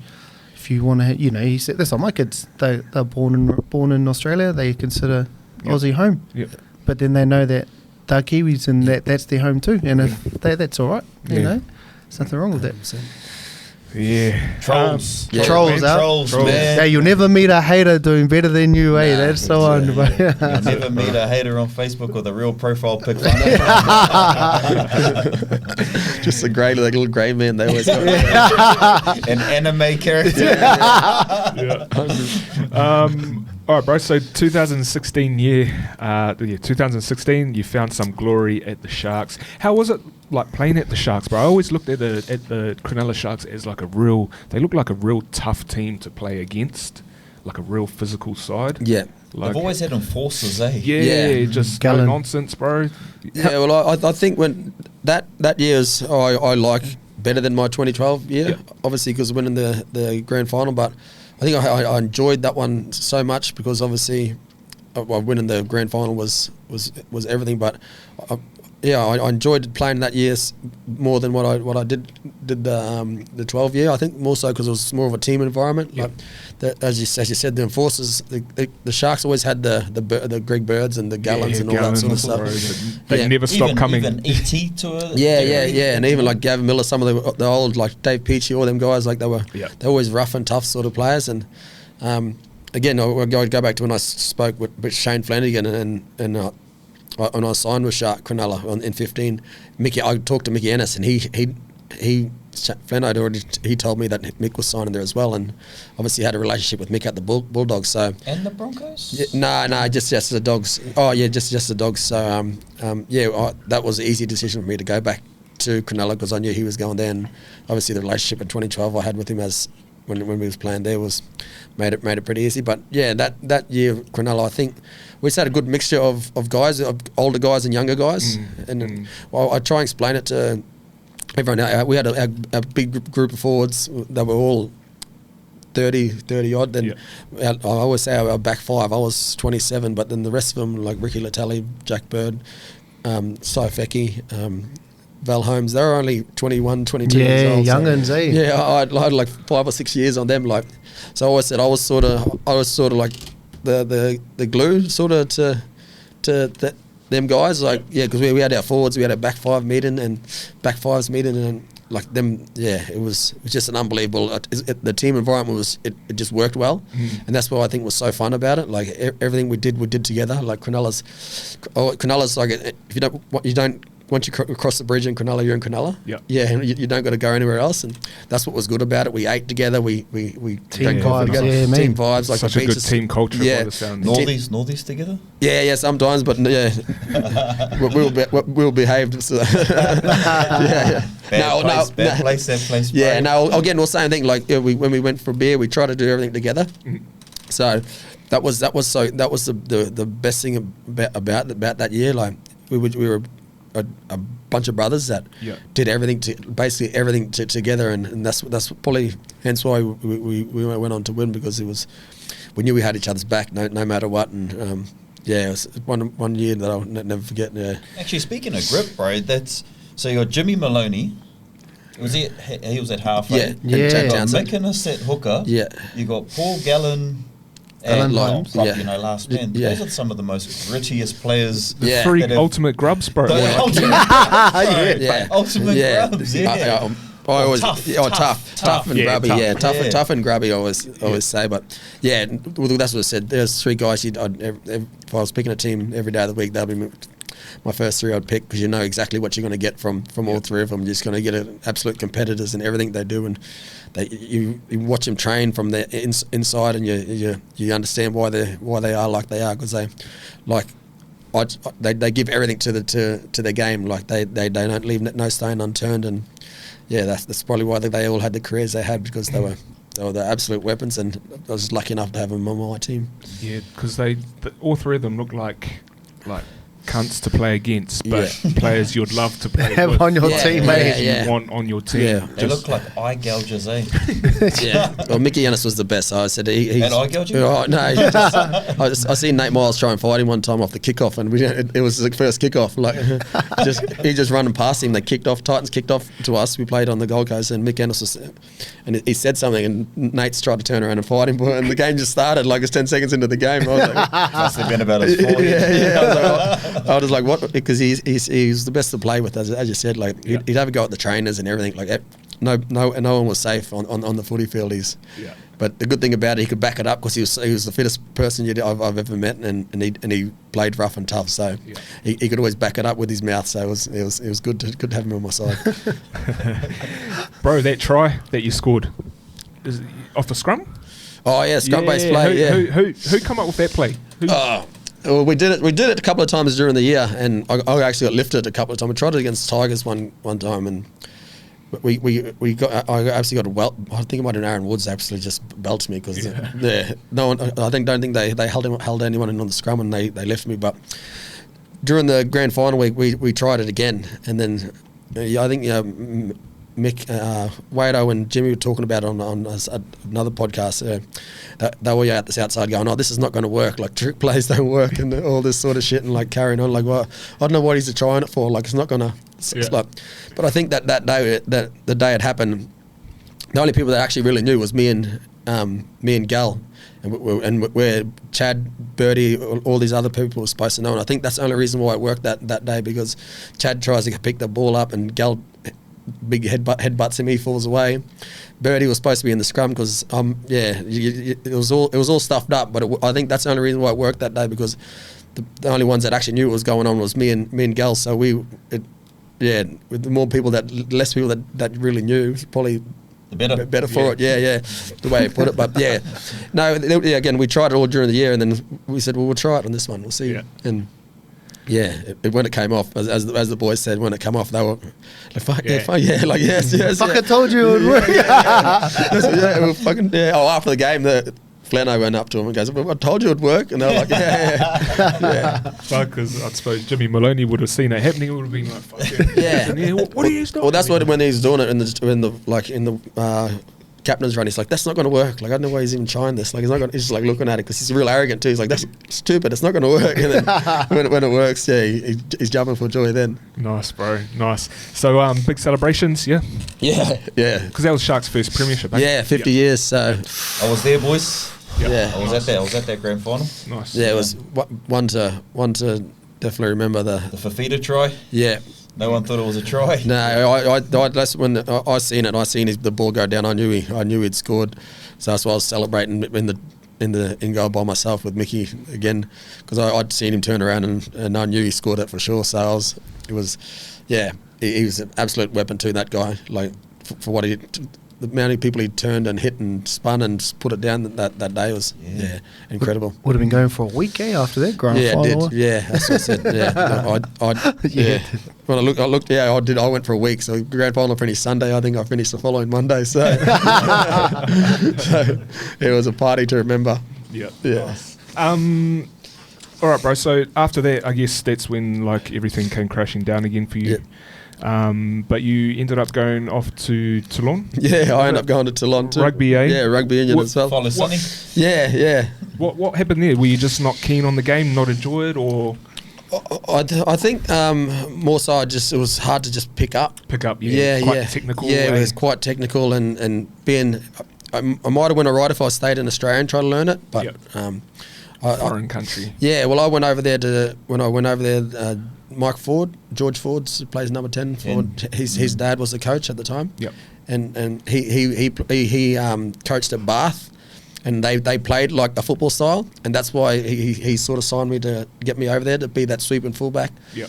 if you want to, he said, that's like my kids, they're born in Australia, they consider Aussie home. But then they know that they're Kiwis and that's their home too. And if that's all right, you know, there's nothing wrong with that. Yeah. Trolls. Trolls out. Trolls, man. Yeah, you'll never meet a hater doing better than you, That's so on. You'll never meet a hater on Facebook with a real profile pic. Just a grey, like little grey man they always got. An anime character. All right, bro. So 2016 2016, you found some glory at the Sharks. How was it like playing at the Sharks, bro? I always looked at the Cronulla Sharks as like they look like a real tough team to play against, like a real physical side. Yeah. Like, They've always had enforcers, eh? Yeah, just no nonsense, bro. Yeah, well, I think when that year is I like better than my 2012 year, obviously because winning the grand final, but I think I enjoyed that one so much because obviously winning the grand final was everything, but I enjoyed playing that year more than what I did the 12 year. I think more so because it was more of a team environment. Like as you said, the enforcers, the Sharks always had the Greg Birds and the Gallons and all that sort of stuff. They never stopped coming. Even ET to it. Yeah, and even like Gavin Miller, some of the old like Dave Peachy, all them guys, like they're always rough and tough sort of players. And again, I'll go back to when I spoke with Shane Flanagan and when I signed with Cronulla in 15, I talked to Mickey Ennis, and he told me that Mick was signing there as well, and obviously had a relationship with Mick at the Bulldogs. So and the Broncos? Just the Dogs. Oh yeah, just the Dogs. So that was an easy decision for me to go back to Cronulla because I knew he was going there, and obviously the relationship in 2012 I had with him as when we was playing there was made it pretty easy. But yeah, that year Cronulla, I think we just had a good mixture of guys, of older guys and younger guys. I try and explain it to everyone. We had a big group of forwards that were all 30 odd. Then I always say our back five, I was 27, but then the rest of them, like Ricky Latelli, Jack Bird, Saifeki, Val Holmes, they were only 21, 22 years old. Young'uns, eh? Yeah, I had like 5 or 6 years on them. Like, so I always said I was sort of like the glue sort of to them guys. Like, yeah, because we had our forwards, we had a back fives meeting, and like them, yeah, it was just an unbelievable. The team environment it just worked well, and that's what I think was so fun about it. Like everything we did together. Like Cronulla's like if you don't once you cross the bridge in Cronulla, you're in Cronulla. Yeah, and you don't got to go anywhere else, and that's what was good about it. We ate together, we team vibes, together. Team vibes, like such a good team culture. Yeah, Northies together. Yeah, sometimes, but yeah, we'll behaved. So. yeah. Bad place. Yeah, no. Again, well, same thing. Like when we went for beer, we tried to do everything together. So that was the best thing about that year. Like we were a bunch of brothers that did everything together, and that's probably hence why we went on to win, because we knew we had each other's back no matter what, and it was one year that I'll never forget. Yeah. Actually, speaking of grip, bro, so you got Jimmy Maloney. He was at halfway. Yeah. You got McInnes at hooker. Yeah. You got Paul Gallen. And last man. Those are some of the most grittiest players. The three ultimate grubs, bro. Ultimate grubs. Yeah. I always tough and grubby. Tough and grubby. I always say, but yeah, that's what I said. There's three guys. If I was picking a team every day of the week, that'd be my first three I'd pick, because you know exactly what you're going to get from all three of them. You're just going to get absolute competitors in everything they do, and you watch them train from the inside, and you understand why they are like they are, because they give everything to their game. Like they don't leave no stone unturned, and yeah, that's probably why they all had the careers they had, because they were the absolute weapons, and I was lucky enough to have them on my team. Yeah, because all three of them look like cunts to play against, but players you'd love to play with. On your team, mate. You want on your team. Yeah. They look like eye gougers, eh? Yeah. Well, Mickey Ennis was the best. I said he's eye gouging? Oh, no. I seen Nate Miles try and fight him one time off the kickoff, and it was the first kickoff. Like he just running past him. They kicked off. Titans kicked off to us. We played on the Gold Coast, and Mick Ennis was, and he said something, and Nate's tried to turn around and fight him, and the game just started. Like it's 10 seconds into the game. I was like, must have been about his 40. Yeah. I was like, what? Because he's the best to play with, as you said. Like he'd have a go at the trainers and everything. Like no one was safe on the footy field. But the good thing about it, he could back it up, because he was the fittest person I've ever met, and he played rough and tough. So he could always back it up with his mouth. So it was good to have him on my side. Bro, that try that you scored, is it off the scrum? Oh yeah, scrum based play. Who come up with that play? Well, we did it a couple of times during the year, and I actually got lifted a couple of times. We tried it against Tigers one time, and I actually got a welt. I think it might have been Aaron Woods actually just belted me, because no one. I don't think they held anyone in on the scrum, and they left me. But during the grand final week, we tried it again, and then I think Mick, Wado and Jimmy were talking about it on another podcast. They were out this outside going, "Oh, this is not going to work. Like trick plays don't work, and all this sort of shit," and like carrying on. Like, well, I don't know what he's trying it for. Like, it's not going to. But I think that day, that the day it happened, the only people that actually really knew was me and Gal, and where Chad, Birdie, all these other people were supposed to know. And I think that's the only reason why it worked that day, because Chad tries to pick the ball up, and Gal big headbutts him, he falls away. Birdie was supposed to be in the scrum, because it was all stuffed up, but I think that's the only reason why it worked that day, because the only ones that actually knew what was going on was me and Gal. So with the more people less people that really knew, probably the better for it. Yeah, the way I put it. But again, we tried it all during the year, and then we said, well, we'll try it on this one, we'll see. And when it came off, as the boys said, when it came off, they were like, "Fuck yeah, like yes." Fucking told you it would work. Oh, after the game, Flano went up to him and goes, "I told you it would work," and they were like, "Yeah." Because I suppose Jimmy Maloney would have seen it happening. He would have been like, "Fuck yeah." What are you doing? Well, that's what when he's doing it in the captain's run, he's like, "That's not going to work. Like, I don't know why he's even trying this. Like, he's just like looking at it, because he's real arrogant too. He's like, that's stupid. It's not going to work." And then when it works, he's jumping for joy then. Nice, bro. Nice. So, big celebrations, yeah. Yeah. Because that was Sharks' first premiership. 50 years. So I was there, boys. Yep. Yeah. I was at that grand final. Nice. Yeah, it was one to definitely remember The Fafita try. Yeah. No one thought it was a try. No, that's when I seen it. I seen the ball go down. I knew he'd scored, so that's why I was celebrating in goal by myself with Mickey again, because I'd seen him turn around and I knew he scored it for sure. So he was an absolute weapon too. That guy, like for what the amount of people he turned and hit and spun and put it down that day was incredible. Would have been going for a week after that grand final. Yeah, it did. Yeah, that's what I said. Yeah, When I looked. Yeah, I did. I went for a week. So grand final finished Sunday. I think I finished the following Monday. So, so it was a party to remember. Yeah. Nice. All right, bro. So after that, I guess that's when like everything came crashing down again for you. But you ended up going off to Toulon. Yeah, I ended up going to Toulon too. Rugby, eh? Yeah, rugby union as well. Follow Sonny. Yeah. What happened there? Were you just not keen on the game, not enjoy it, or? I think more so it was hard to just pick up. Quite technical. Yeah, it was quite technical and being, I might have went alright if I stayed in Australia and tried to learn it, but foreign country. Yeah, well, I went over there Mike Ford, George Ford plays number 10. Ford, his dad was the coach at the time. Yep. And he coached at Bath, and they played like a football style, and that's why he sort of signed me to get me over there to be that sweeping fullback. Yep.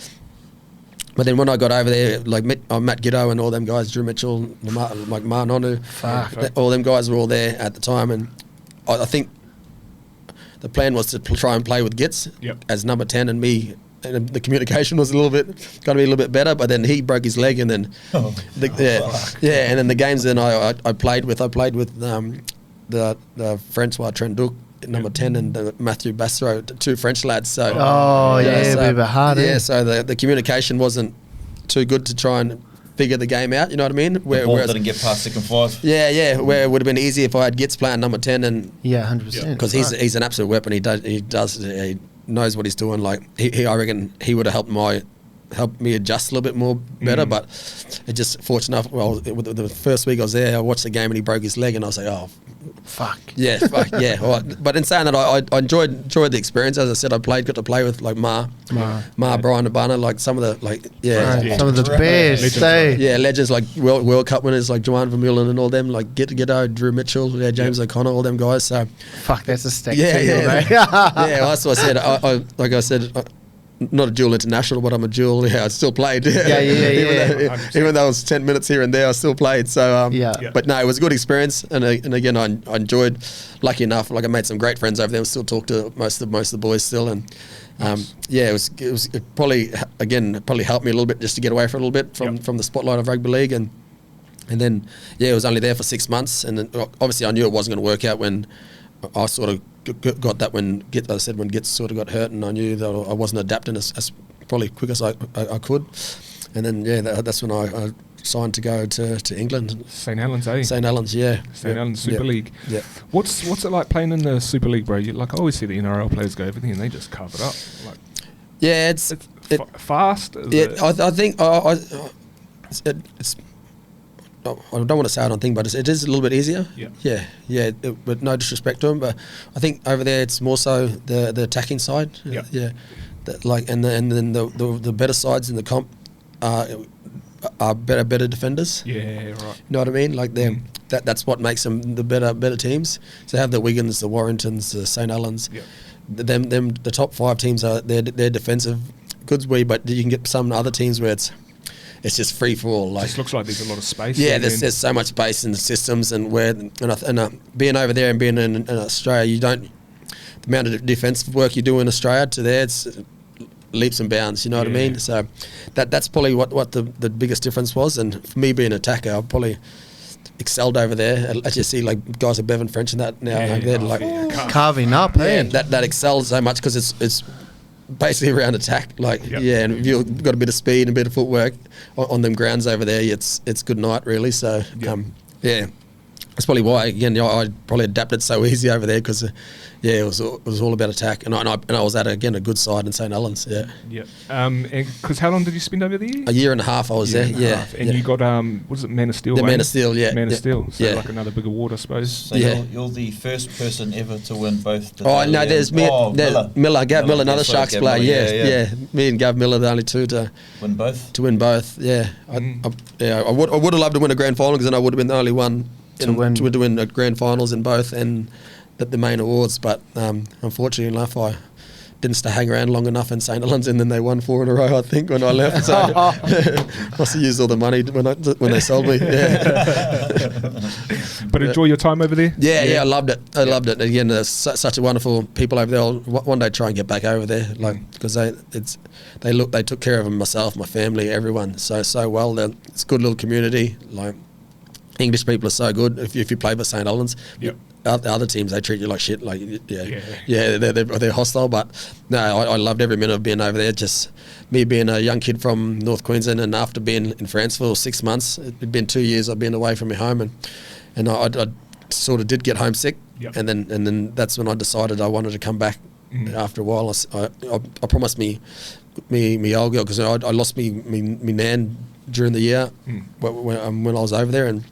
But then when I got over there, like Matt Giddo and all them guys, Drew Mitchell, like Ma Nonu, all them guys were all there at the time, and I think the plan was to try and play with Gitz as number 10 and me. And the communication was going to be a little bit better, but then he broke his leg, and then and then the games then I played with the Francois Trenduc number 10 and Matthew Bassero, two French lads. So a bit hard. So the communication wasn't too good to try and figure the game out. You know what I mean? The ball didn't get past second five. Yeah. Where it would have been easy if I had Gitz playing number 10 and 100%. Because he's an absolute weapon. He knows what he's doing. Like I reckon he would have helped me adjust a little bit more better. But it just fortunate enough. Well, the first week I was there, I watched the game and he broke his leg, and I was like, oh. Fuck. Yeah, All right. But in saying that, I enjoyed the experience. As I said, got to play with like Ma, Brian Abana, like some of the some of the best. Legends like World Cup winners like Joanne Vermeulen and all them, like Giddo, Drew Mitchell, James O'Connor, all them guys. So fuck, that's a stack. That's what I said. I said. Not a dual international, but I'm a dual. Yeah, I still played. Even though it was 10 minutes here and there, I still played. So, but no, it was a good experience, and again, I enjoyed. Lucky enough, like I made some great friends over there. I still talk to most of the boys still, and it probably helped me a little bit just to get away for a little bit from the spotlight of rugby league, and then it was only there for 6 months, and then obviously I knew it wasn't going to work out when I sort of got that when Gitz sort of got hurt, and I knew that I wasn't adapting as probably quick as I could, and then that's when I signed to go to England. St Helens, eh? St Helens, yeah. St Helens Super League. Yeah. What's it like playing in the Super League, bro? I always see the NRL players go over there and they just carve it up. Like, it's fast. I think it's. I don't want to say it on thing, but it is a little bit easier. But no disrespect to him, but I think over there it's more so the attacking side. And then the better sides in the comp are better defenders. Yeah, right. You know what I mean? Like them. That's what makes them the better teams. So they have the Wiggins, the Warringtons, the St Helens. Yeah. The top 5 teams are they're defensive goods, but you can get some other teams where it's just free for all. Like, it just looks like there's a lot of space. Yeah, there's so much space in the systems, and being over there and being in Australia, the amount of defensive work you do in Australia to there, it's leaps and bounds. You know what I mean? So that's probably what the biggest difference was. And for me being an attacker, I probably excelled over there. As you see, like guys like Bevan French and that now, they're carving up. That excels so much because it's basically around attack, and if you've got a bit of speed and a bit of footwork on them grounds over there, it's good night really. So That's probably why, again, I probably adapted so easy over there because, it was all about attack. And I was at, again, a good side in St Helens, yeah. Yeah. And because how long did you spend over there? A year and a half I was there, yeah. And you got, what was it, Man of Steel? The Man of Steel, yeah. Man of Steel. So yeah. like another big award, I suppose. So Yeah. you're the first person ever to win both the Oh, no, Dally there's M- me, Miller. Gav Miller, another that's right, Sharks Gav player, Miller, yeah. Me and Gav Miller, the only two to Win both? win both, yeah. I would have loved to win a grand final because then I would have been the only one to win a grand finals in both and the main awards. But unfortunately enough, I didn't stay hang around long enough in St Helens, and then they won 4 in a row, I think, when I left. So must have used all the money when they sold me. Yeah. But enjoy your time over there? Yeah, I loved it. I loved it. Again, there's such a wonderful people over there. I'll one day try and get back over there, because they took care of myself, my family, everyone so well. It's a good little community. Like English people are so good. If you play for St Helens, Yep. Other teams they treat you like shit. Like they're hostile. But no, I loved every minute of being over there. Just me being a young kid from North Queensland, and after being in France for 6 months, it'd been 2 years I'd been away from my home, and I sort of did get homesick. Yep. And then that's when I decided I wanted to come back. After a while, I promised me old girl, because I lost me nan during the year when I was over there, and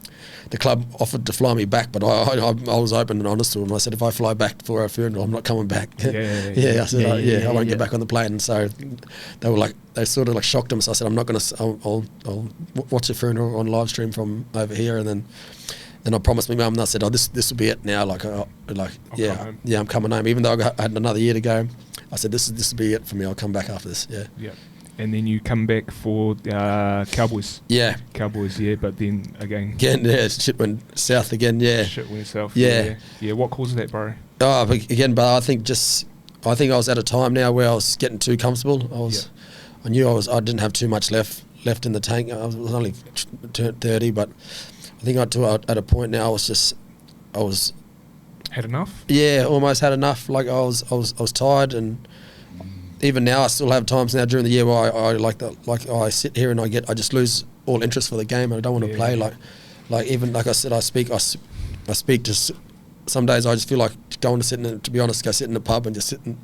the club offered to fly me back, but I was open and honest to them. I said, if I fly back for a funeral, I'm not coming back. I said, I won't get back on the plane. And so they sort of shocked them. So I said, I'm not going to. I'll watch the funeral on live stream from over here, and then I promised my mum, and I said, this will be it now. I'm coming home. Even though I had another year to go, I said, this will be it for me. I'll come back after this. Yeah. Yeah. And then you come back for Cowboys. Yeah. Cowboys, yeah, but then again, shit went south again, yeah. Shit went south. Yeah. Yeah, what caused that, bro? Oh, but again, but I think I was at a time now where I was getting too comfortable. I knew I didn't have too much left in the tank. I was only turned 30, but I think at a point now I was had enough? Yeah, almost had enough. Like I was tired, and even now I still have times now during the year where I sit here and I just lose all interest for the game, and I don't want to play. Like even like I said, I speak to some days I just feel like going to sit in, to be honest, go sit in the pub and just sit and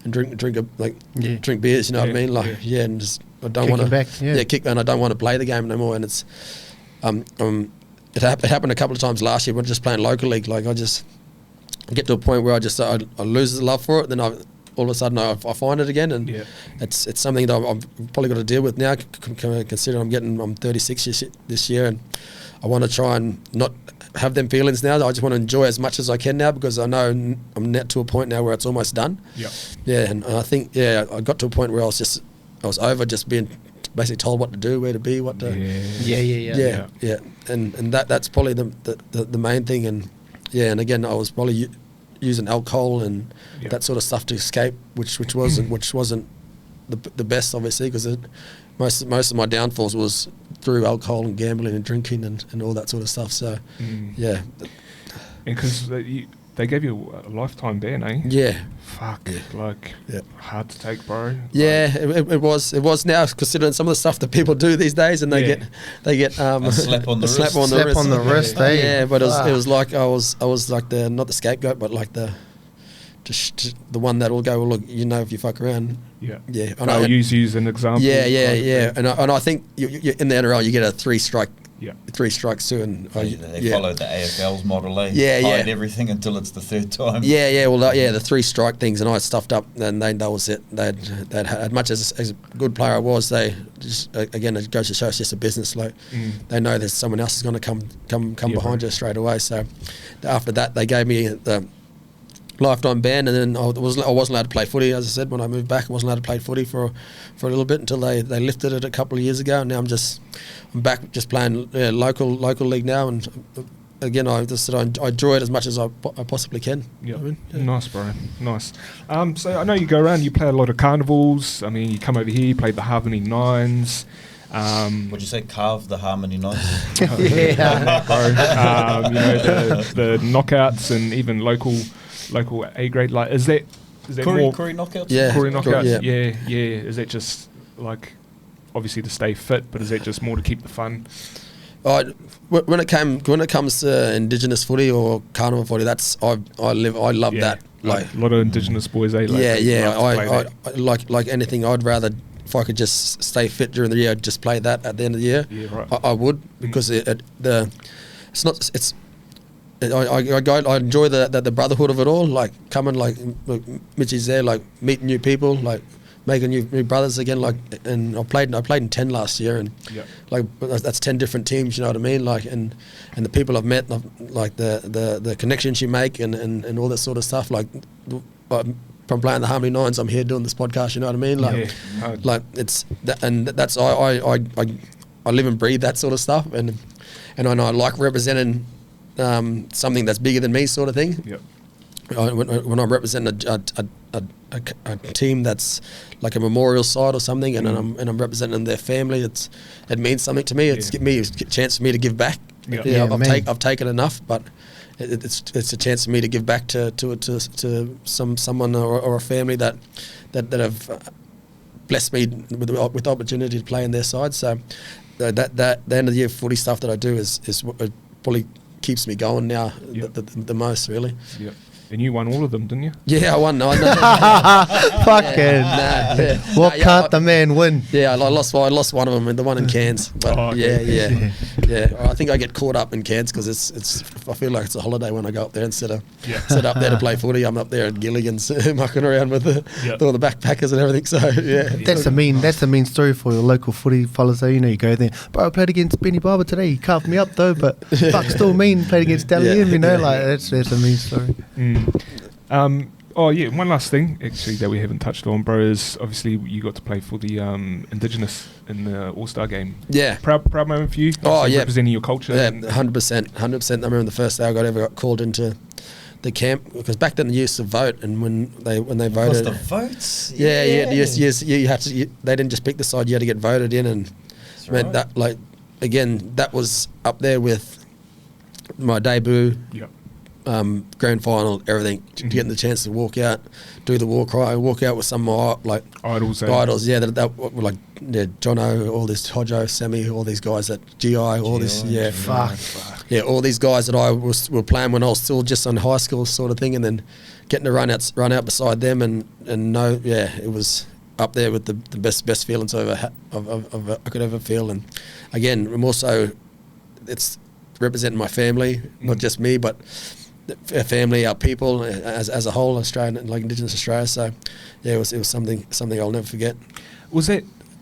drink drink beers, you know what I mean? And just I don't want to kick, and I don't want to play the game no more. And it's it happened a couple of times last year when just playing local league. Like I just get to a point where I lose the love for it, then all of a sudden I find it again, and it's something that I've probably got to deal with now, considering I'm 36 this year, and I want to try and not have them feelings now. I just want to enjoy as much as I can now, because I know I'm net to a point now where it's almost done. And I think I got to a point where I was over just being basically told what to do, where to be, what to and that's probably the main thing. And again, I was probably using alcohol and that sort of stuff to escape, which wasn't the best, obviously, because most of my downfalls was through alcohol and gambling and drinking and all that sort of stuff. So and because they gave you a lifetime ban, eh? Hard to take, bro. It was now, considering some of the stuff that people do these days, and they get a slap on the wrist. Slap on the wrist, eh? Yeah, but it was like I was like not the scapegoat, but like the one that will go, well, look, if you fuck around. I'll use you as an example. And I think you in the NRL you get a 3 strike. 3 strikes too, and they followed the AFL's model. Hide everything until it's the 3rd time. The 3 strike things, and I stuffed up, and that was it. They'd had much as a good player I was. They just, again, it goes to show it's just a business. Like they know there's someone else is going to come behind you straight away. So after that, they gave me the lifetime ban, and then I wasn't allowed to play footy. As I said, when I moved back, I wasn't allowed to play footy for a little bit until they lifted it a couple of years ago, and now I'm back just playing local league now, and again I enjoy it as much as I possibly can. Nice, bro, nice. So I know you go around, you play a lot of carnivals. I mean, you come over here, you play the Harmony Nines. Would you say carve the Harmony Nines? Bro. The knockouts and even local A grade. Like, is that more Koori knockouts? Koori knockouts? Yeah. Is that just like obviously to stay fit, but is that just more to keep the fun? When it comes to Indigenous footy or carnival footy, I love that. Like a lot of Indigenous boys, Like, like anything. I'd rather, if I could just stay fit during the year, I'd just play that at the end of the year. Yeah, right. I would, because I enjoy the brotherhood of it all. Like coming, like Mitchie's there, like meeting new people, like making new brothers again. Like, and I played in 10 last year, and like that's 10 different teams. You know what I mean? Like, and the people I've met, like the connections you make, and all that sort of stuff. Like, from playing the Harmony Nines, I'm here doing this podcast. You know what I mean? Like, like it's that, and that's I live and breathe that sort of stuff, and I like representing something that's bigger than me, sort of thing. Yep. When I'm representing a team that's like a memorial side or something, and I'm representing their family, it means something to me. It's a chance for me to give back. I've taken enough, but it's a chance for me to give back to someone or a family that have blessed me with the opportunity to play in their side. So that the end of the year footy stuff that I do is what probably keeps me going now the most, really. Yep. And you won all of them, didn't you? Yeah, I won. No, Fucking. What can't the man win? Yeah, I lost one of them, and the one in Cairns. But yeah. I think I get caught up in Cairns because it's. I feel like it's a holiday when I go up there instead of sit up there to play footy. I'm up there at Gilligan's mucking around with all the backpackers and everything. So yeah, that's the mean story for your local footy fellas. Though, you know, you go there. Bro, I played against Ben Barba today. He carved me up though, but fuck, still mean. Played against Dally M. You know, like that's a mean story. One last thing actually that we haven't touched on, bro, is obviously you got to play for the Indigenous in the All-Star game. Yeah. Proud moment for you. Representing your culture. Yeah, 100%. I remember the first day I ever got called into the camp, because back then they used to vote, and when they voted, the votes. Yes. You had to. They didn't just pick the side; you had to get voted in, and that, like, again, that was up there with my debut. Yep. Grand final, everything, getting the chance to walk out, do the war cry, walk out with some of my idols, that were like Jono, all this Hodjo, Sammy, all these guys at GI, all this, all these guys that were playing when I was still just in high school, sort of thing, and then getting to run out beside them, and it was up there with the best feelings I could ever feel. And again, more so, it's representing my family, not just me, but our family, our people as a whole, Australian, like Indigenous Australia. So yeah, it was something I'll never forget.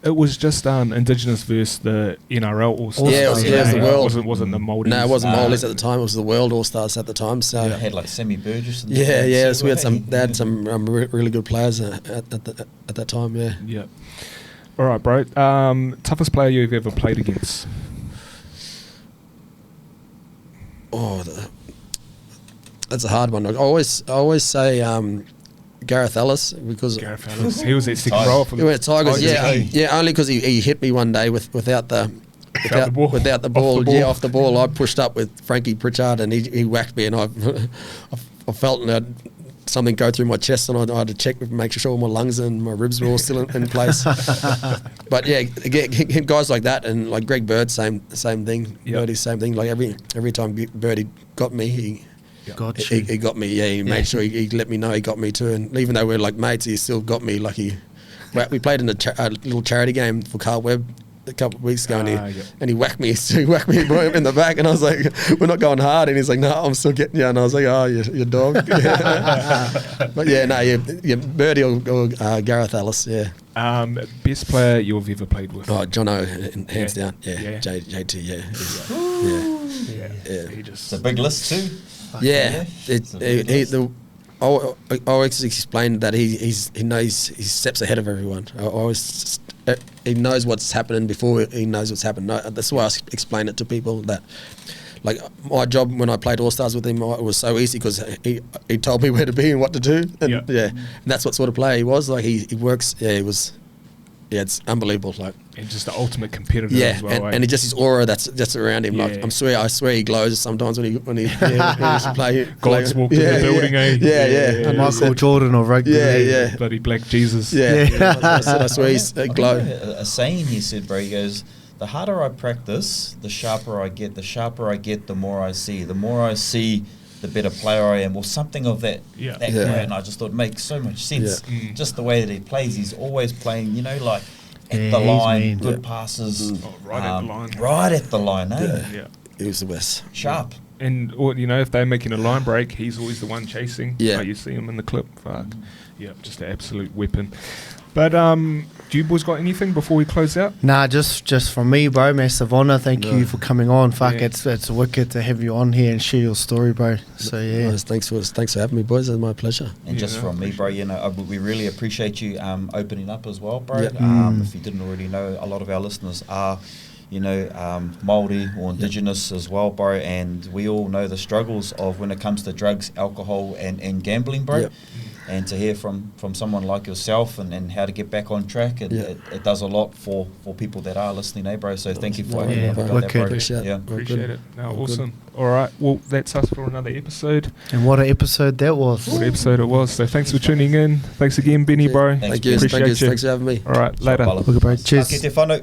It was just Indigenous versus the NRL All-Stars. Yeah, it was the world. It wasn't the Māoris. No, it wasn't Māoris at the time. It was the world All-Stars at the time. So they had like Sammy Burgess. And we had some really good players at that time. Yeah. Yeah. All right, bro. Toughest player you've ever played against? That's a hard one. I always say Gareth Ellis, because he was at second row. He went Tigers. Only because he hit me one day without the ball. Off the ball. I pushed up with Frankie Pritchard, and he whacked me, and I felt something go through my chest, and I had to check, make sure all my lungs and my ribs were all still in place. But yeah, again, guys like that, and like Greg Bird, same thing. Yep. Birdie, same thing. Like every time Birdie got me, he got me. Yeah, he made sure he let me know he got me too. And even though we're like mates, he still got me. Like we played in a little charity game for Carl Webb a couple of weeks ago, and he whacked me. So he whacked me in the back, and I was like, "We're not going hard." And he's like, "No, I'm still getting you." And I was like, "Oh, you dog." But Birdie or Gareth Ellis. Yeah. Best player you've ever played with? Oh, Jono, hands down. Yeah. JT. Yeah. It's a big list too. Yeah. I always explain that he knows, he steps ahead of everyone. He knows what's happening before he knows what's happening. That's why I explain it to people, that like my job when I played All Stars with him, it was so easy because he told me where to be and what to do, and and that's what sort of player he was. Like he works. It's unbelievable. Like, and just the ultimate competitor as well. And just his aura that's around him. Like I swear he glows sometimes when he play. God's walked in the building. Yeah. Michael Jordan or rugby. Yeah. Bloody Black Jesus. Yeah. I swear he's glow. A saying he said, bro. He goes, the harder I practice, the sharper I get. The sharper I get, the more I see. The more I see, the better player I am, or something of that. That Yeah. way. And I just thought it makes so much sense. Yeah. Just the way that he plays, he's always playing, you know, like at Yeah, the he's line, mean. good passes. Oh, right at the line. Right at the line, eh? Yeah. Yeah. He was the best. Sharp. And, or, you know, if they're making a line break, he's always the one chasing. Yeah. Like you see him in the clip. Fuck. Yeah, just an absolute weapon. But do you boys got anything before we close out? Nah, just from me, bro. Massive honour. Thank No. you for coming on. Fuck, Yeah. it's wicked to have you on here and share your story, bro. So yeah. Nice. Thanks for having me, boys. It's my pleasure. And Yeah, just no, from me, bro, you know, we really appreciate you opening up as well, bro. Yeah. If you didn't already know, a lot of our listeners are, you know, Māori or Indigenous as well, bro. And we all know the struggles of when it comes to drugs, alcohol, and gambling, bro. Yep. And to hear from someone like yourself and how to get back on track, it does a lot for people that are listening, eh, bro? So thank you for Yeah, having me on that, bro. appreciate it. Yeah. Well, Appreciate good. it. No, Well, awesome. All right. Well, that's us for another episode. And what an episode that was. What episode it was. So thanks for tuning in. Thanks again, Benny, bro. Thanks, Thank you. Ben. Appreciate Thank you. you. Thanks for having me. All right. Later. Fala. Look, bro. Cheers. Ka kite whanau.